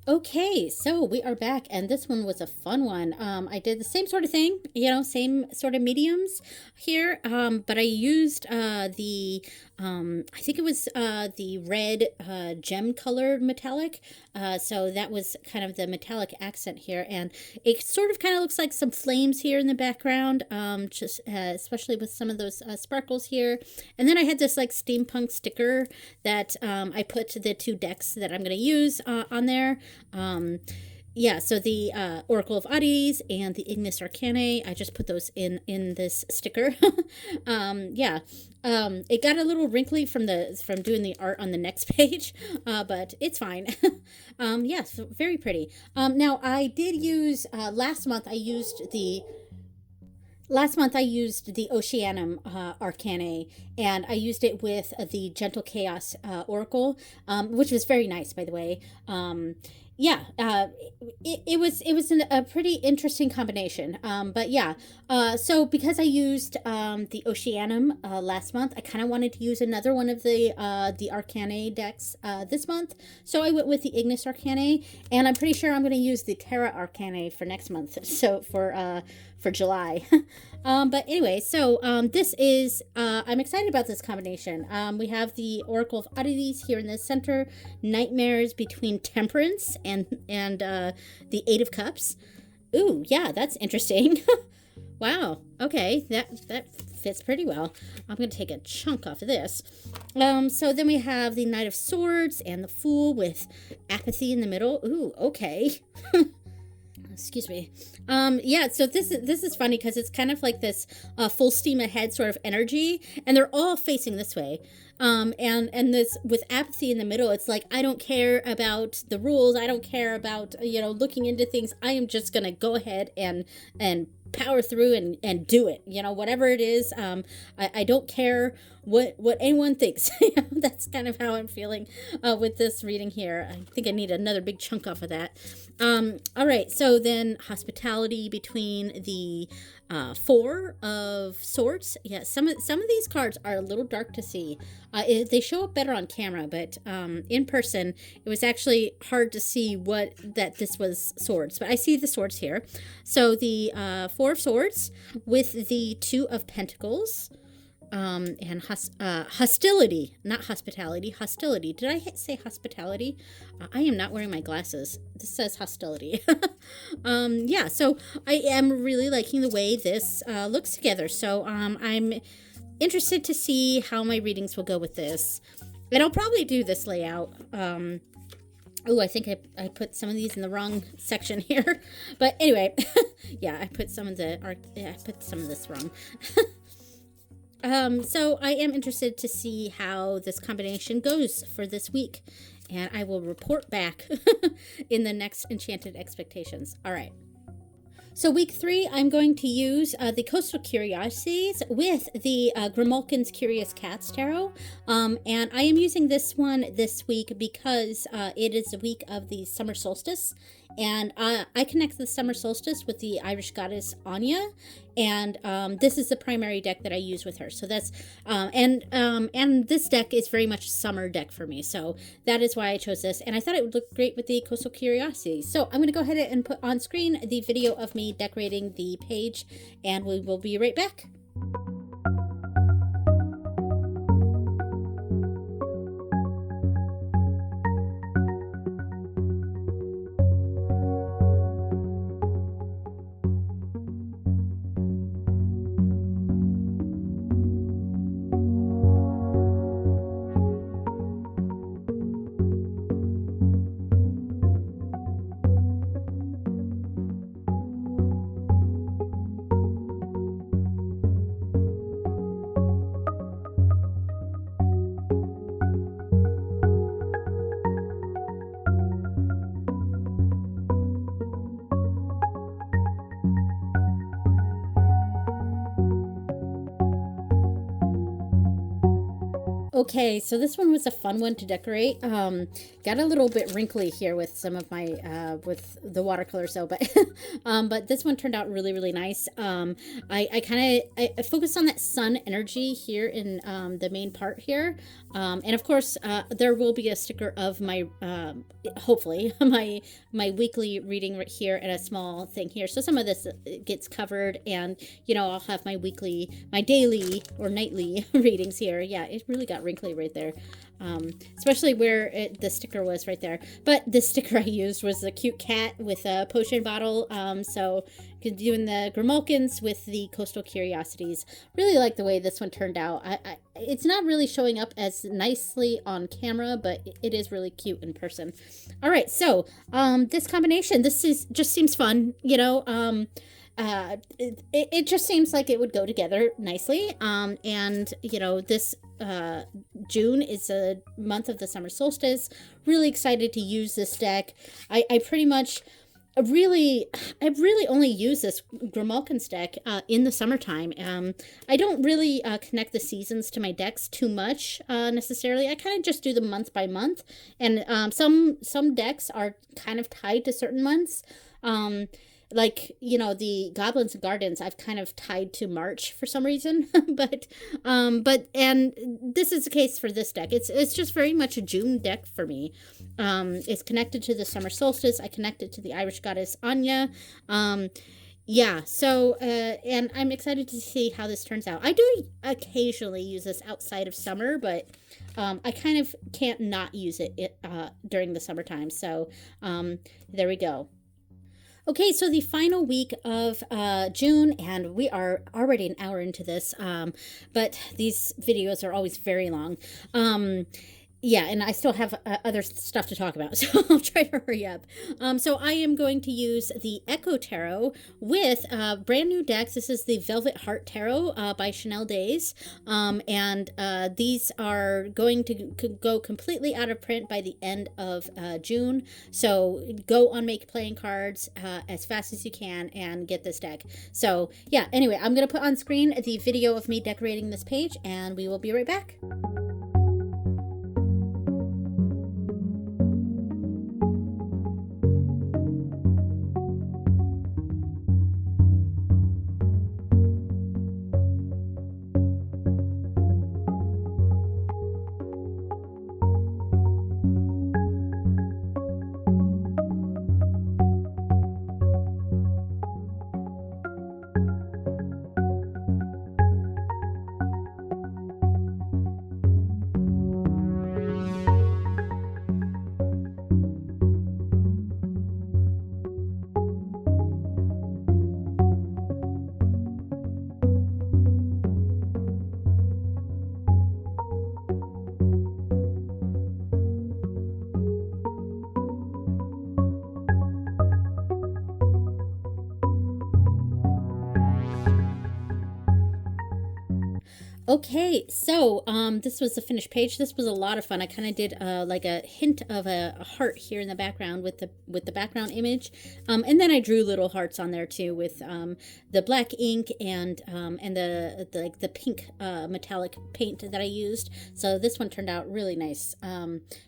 Okay, so we are back, and this one was a fun one. I did the same sort of thing, you know, same sort of mediums here, but I used I think it was the red gem colored metallic. So that was kind of the metallic accent here, and it sort of kind of looks like some flames here in the background, just especially with some of those sparkles here. And then I had this like steampunk sticker that I put the two decks that I'm going to use on there. Yeah, so the Oracle of Oddities and the Ignis Arcanae, I just put those in this sticker. Yeah, it got a little wrinkly from doing the art on the next page, but it's fine. Yeah, so very pretty. Now I did use last month. Last month I used the Oceanum Arcanae, and I used it with the Gentle Chaos Oracle, which was very nice, by the way. Yeah, it was a pretty interesting combination. But yeah, so because I used the Oceanum last month, I kind of wanted to use another one of the Arcanae decks this month. So I went with the Ignis Arcanae, and I'm pretty sure I'm going to use the Terra Arcanae for next month. So for July. But anyway, so this is, I'm excited about this combination. We have the Oracle of Oddities here in the center, Nightmares between Temperance and the Eight of Cups. Ooh, yeah, that's interesting. Wow, okay, that fits pretty well. I'm going to take a chunk off of this. So then we have the Knight of Swords and the Fool with Apathy in the middle. Ooh, okay. Excuse me. Yeah, so this is funny because it's kind of like this full steam ahead sort of energy, and they're all facing this way. And this with Apathy in the middle, it's like, I don't care about the rules. I don't care about, looking into things. I am just going to go ahead and power through and do it, whatever it is. I don't care what anyone thinks. That's kind of how I'm feeling with this reading here. I think I need another big chunk off of that. All right, so then Hospitality between the Four of Swords. Yeah, some of these cards are a little dark to see. They show up better on camera, but in person it was actually hard to see that this was swords. But I see the swords here. So the Four of Swords with the Two of Pentacles. And hostility, not hospitality, hostility. Did I say hospitality? I am not wearing my glasses. This says hostility. Yeah, so I am really liking the way this looks together. So I'm interested to see how my readings will go with this. And I'll probably do this layout. Oh, I think I put some of these in the wrong section here. But anyway, yeah, I put some of this wrong. So I am interested to see how this combination goes for this week, and I will report back in the next Enchanted Expectations. All right. So week 3, I'm going to use the Coastal Curiosities with the Grimalkin's Curious Cats Tarot. And I am using this one this week because it is the week of the summer solstice. And I connect the summer solstice with the Irish goddess Anya. And this is the primary deck that I use with her. So that's, and this deck is very much a summer deck for me. So that is why I chose this. And I thought it would look great with the Coastal Curiosities. So I'm going to go ahead and put on screen the video of me decorating the page, and we will be right back. Okay, so this one was a fun one to decorate. Got a little bit wrinkly here with some of my with the watercolor, so but this one turned out really, really nice. I focused on that sun energy here in the main part here, and of course there will be a sticker of my hopefully my weekly reading right here and a small thing here. So some of this gets covered, and I'll have my daily or nightly readings here. Yeah, it really got wrinkly right there, especially where the sticker was right there. But the sticker I used was a cute cat with a potion bottle. So doing the Grimalkins with the Coastal Curiosities. Really like the way this one turned out. It's not really showing up as nicely on camera, but it is really cute in person. All right, so this combination, just seems fun, it just seems like it would go together nicely. And this June is a month of the summer solstice. Really excited to use this deck. I really only use this Grimalkin's deck in the summertime. I don't really connect the seasons to my decks too much necessarily. I kind of just do them month by month, and some decks are kind of tied to certain months. Like the Goblins and Gardens I've kind of tied to March for some reason. but this is the case for this deck. It's just very much a June deck for me. It's connected to the summer solstice. I connect it to the Irish goddess Anya. Yeah, so and I'm excited to see how this turns out. I do occasionally use this outside of summer, but I kind of can't not use it during the summertime. So there we go. Okay, so the final week of June, and we are already an hour into this, but these videos are always very long. Yeah, and I still have other stuff to talk about, so I'll try to hurry up. So I am going to use the Echo Tarot with brand new decks. This is the Velvet Heart Tarot by Chanel Days, and these are going to go completely out of print by the end of June. So go on MakePlayingCards as fast as you can and get this deck. So yeah, anyway, I'm going to put on screen the video of me decorating this page, and we will be right back. Okay, so this was the finished page. This was a lot of fun. I kind of did like a hint of a heart here in the background with the background image, and then I drew little hearts on there too with the black ink and the like the pink metallic paint that I used. So this one turned out really nice.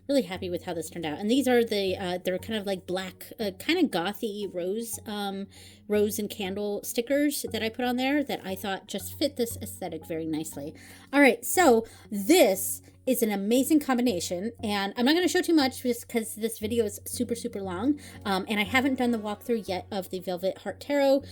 Really happy with how this turned out. And these are they're kind of like black, kind of gothy rose and candle stickers that I put on there that I thought just fit this aesthetic very nicely. All right, so this is an amazing combination, and I'm not going to show too much just because this video is super, super long, and I haven't done the walkthrough yet of the Velvet Heart Tarot,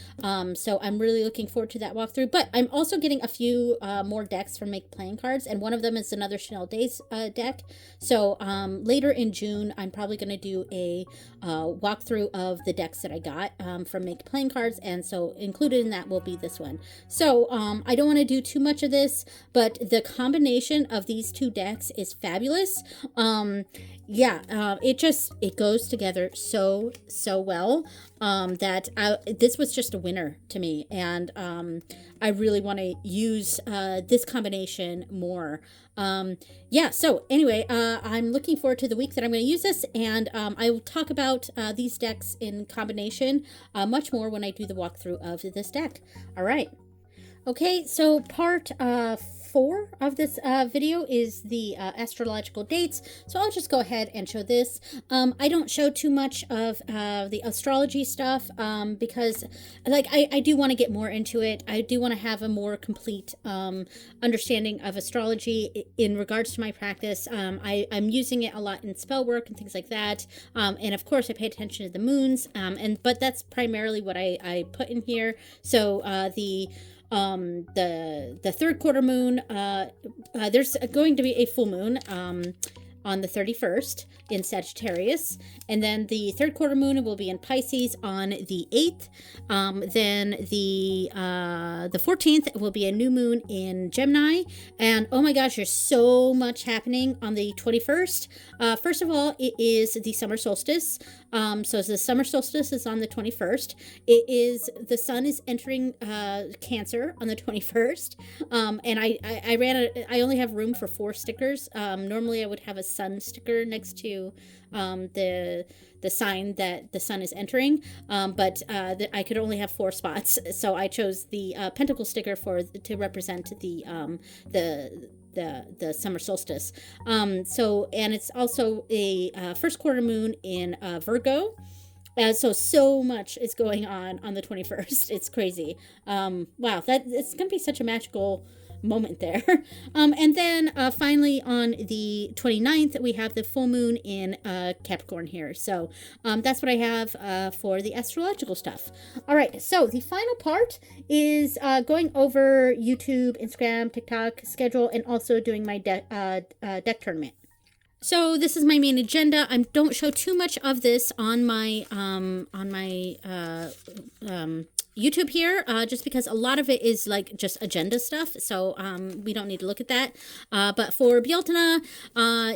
so I'm really looking forward to that walkthrough, but I'm also getting a few more decks from Make Playing Cards, and one of them is another Chanel Days deck, so later in June, I'm probably going to do a walkthrough of the decks that I got from Make Playing Cards, and so included in that will be this one. So I don't want to do too much of this, but the combination of these two decks is fabulous. It goes together so well that this was just a winner to me, and I really want to use this combination more. So anyway, I'm looking forward to the week that I'm going to use this, and I will talk about these decks in combination much more when I do the walkthrough of this deck. All right. Okay, so part 4 of this video is the astrological dates, so I'll just go ahead and show this. I don't show too much of the astrology stuff because I do want to get more into it. I do want to have a more complete understanding of astrology in regards to my practice. I'm using it a lot in spell work and things like that, and of course I pay attention to the moons, but that's primarily what I put in here. So the third quarter moon, there's going to be a full moon on the 31st in Sagittarius, and then the third quarter moon will be in Pisces on the 8th. Then the 14th will be a new moon in Gemini, and oh my gosh, there's so much happening on the 21st. First of all, it is the summer solstice. So the summer solstice is on the 21st. The sun is entering Cancer on the 21st. And I only have room for 4 stickers. Normally I would have a sun sticker next to the sign that the sun is entering, but I could only have 4 spots, so I chose the pentacle sticker to represent the summer solstice. And it's also a first quarter moon in Virgo. So much is going on the 21st. It's crazy. Wow, it's gonna be such a magical moment there. And then finally on the 29th we have the full moon in Capricorn here. So that's what I have for the astrological stuff. All right, so the final part is going over YouTube, Instagram, TikTok schedule, and also doing my deck tournament. So this is my main agenda. I don't show too much of this on my YouTube here, just because a lot of it is like just agenda stuff, so we don't need to look at that. But for Bieltana,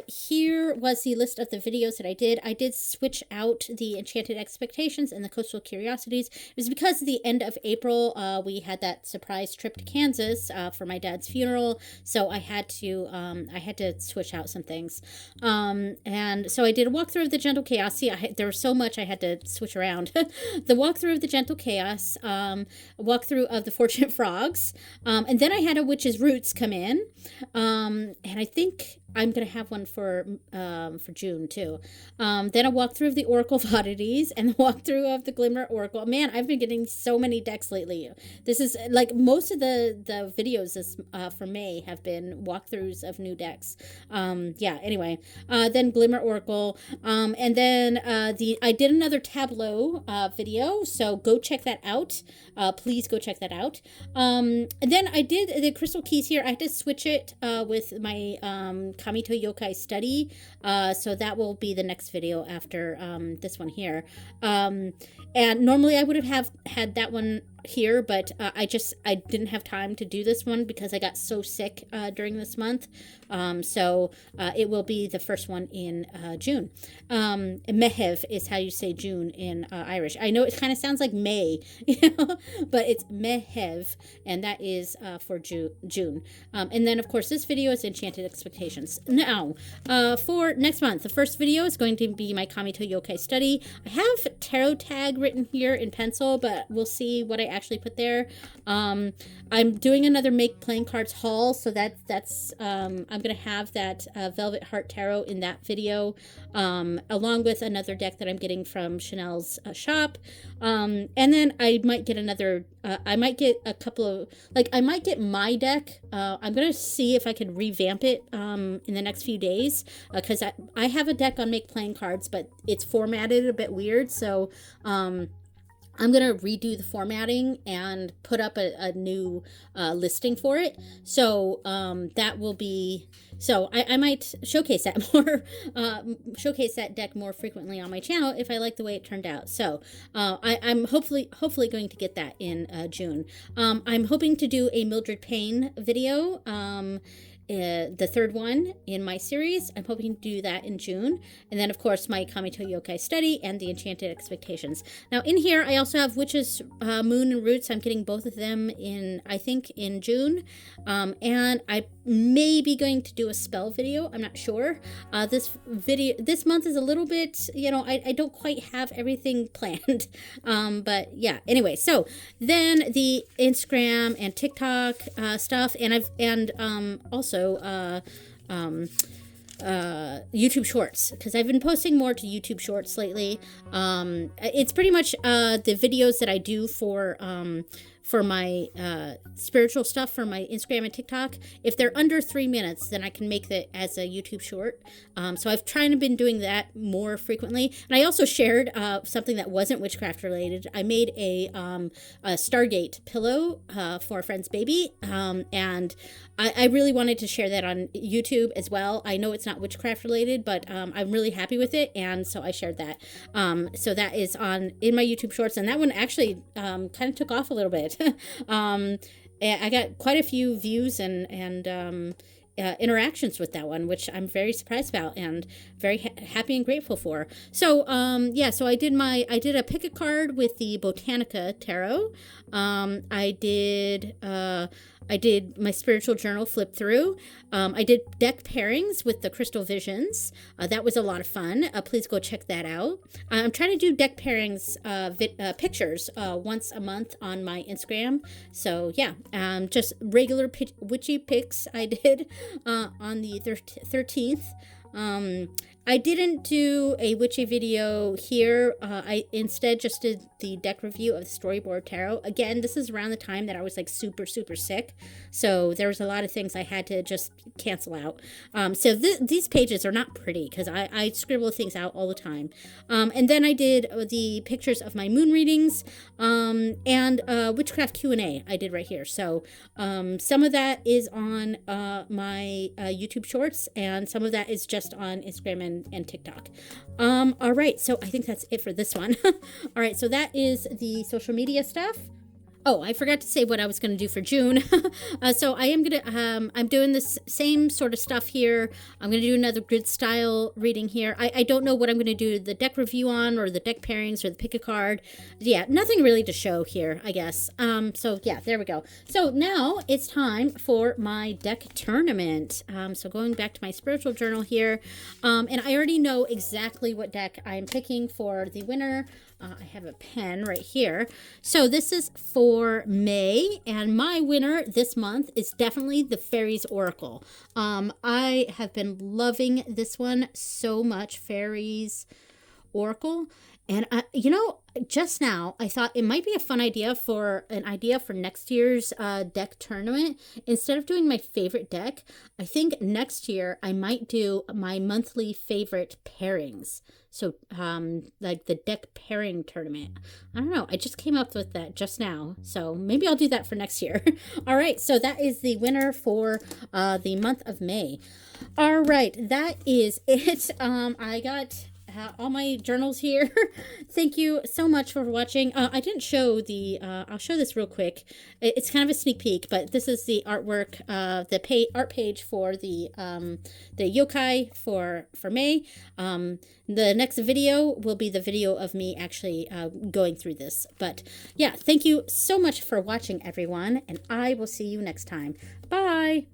here was the list of the videos that I did. I did switch out the Enchanted Expectations and the Coastal Curiosities. It was because at the end of April, we had that surprise trip to Kansas for my dad's funeral, so I had to switch out some things. And so I did a walkthrough of the Gentle Chaos. See, there was so much I had to switch around. The walkthrough of the Gentle Chaos, walkthrough of the Fortunate Frogs, and then I had a Witch's Roots come in, and I think I'm going to have one for June too. Then a walkthrough of the Oracle of Oddities and the walkthrough of the Glimmer Oracle. Man, I've been getting so many decks lately. This is like most of the videos for May have been walkthroughs of new decks. Anyway, then Glimmer Oracle, and then I did another Tableau video, so go check that out. Please go check that out. And then I did the Crystal Keys here. I had to switch it with my Kamito Yokai Study. So that will be the next video after this one here. And normally I would have had that one here, but I didn't have time to do this one because I got so sick during this month. So it will be the first one in June. Mehev is how you say June in Irish. I know it kind of sounds like May, but it's Mehev, and that is for June. And then, of course, this video is Enchanted Expectations. Now, for next month, the first video is going to be my Kamito Yokai Study. I have tarot tag written here in pencil, but we'll see what I actually put there. I'm doing another Make Playing Cards haul, so that's I'm gonna have that Velvet Heart Tarot in that video, along with another deck that I'm getting from Chanel's shop, and then I might get another. I might get a couple of I might get my deck. I'm gonna see if I can revamp it in the next few days, because I have a deck on Make Playing Cards, but it's formatted a bit weird, so I'm going to redo the formatting and put up a new listing for it. So that will be, so I might showcase that more, showcase that deck more frequently on my channel if I like the way it turned out. So I'm hopefully going to get that in June. I'm hoping to do a Mildred Payne video, the third one in my series. I'm hoping to do that in June. And then, of course, my Kamito Yokai Study and the Enchanted Expectations. Now, in here, I also have Witch's Moon and Roots. I'm getting both of them in, I think, in June. And I may be going to do a spell video. I'm not sure. This month is a little bit, I don't quite have everything planned. But yeah, anyway, so then the Instagram and TikTok stuff, and also YouTube Shorts, because I've been posting more to YouTube Shorts lately. It's pretty much the videos that I do for my spiritual stuff for my Instagram and TikTok. If they're under 3 minutes, then I can make that as a YouTube short. So I've been doing that more frequently. And I also shared something that wasn't witchcraft related. I made a Stargate pillow for a friend's baby, and I really wanted to share that on YouTube as well. I know it's not witchcraft related, but I'm really happy with it, and so I shared that. So that is in my YouTube Shorts, and that one actually kind of took off a little bit. I got quite a few views and interactions with that one, which I'm very surprised about and very happy and grateful for. So so I did a pick a card with the Botanica Tarot. I did my spiritual journal flip through. I did deck pairings with the Crystal Visions. That was a lot of fun. Please go check that out. I'm trying to do deck pairings pictures once a month on my Instagram. So yeah, just regular witchy pics I did on the 13th. I didn't do a witchy video here. I instead just did the deck review of the Storyboard Tarot. Again, this is around the time that I was super sick. So there was a lot of things I had to just cancel out. So these pages are not pretty because I scribble things out all the time. And then I did the pictures of my moon readings and witchcraft Q&A I did right here. So some of that is on my YouTube Shorts, and some of that is just on Instagram and TikTok. All right, so I think that's it for this one. All right, so that is the social media stuff. Oh, I forgot to say what I was going to do for June. So I am going to, I'm doing this same sort of stuff here. I'm going to do another grid style reading here. I don't know what I'm going to do the deck review on, or the deck pairings, or the pick a card. Yeah, nothing really to show here, I guess. So yeah, there we go. So now it's time for my deck tournament. So going back to my spiritual journal here. And I already know exactly what deck I'm picking for the winner. I have a pen right here. So this is for May, and my winner this month is definitely the Fairies Oracle. I have been loving this one so much, Fairies Oracle. And just now I thought it might be a fun idea for next year's deck tournament. Instead of doing my favorite deck, I think next year I might do my monthly favorite pairings. So like the deck pairing tournament. I don't know. I just came up with that just now. So maybe I'll do that for next year. All right. So that is the winner for the month of May. All right, that is it. I got all my journals here. Thank you so much for watching. I didn't show the. I'll show this real quick. It's kind of a sneak peek, but this is the artwork. The art page for the yokai for May. The next video will be the video of me actually going through this. But yeah, thank you so much for watching, everyone, and I will see you next time. Bye.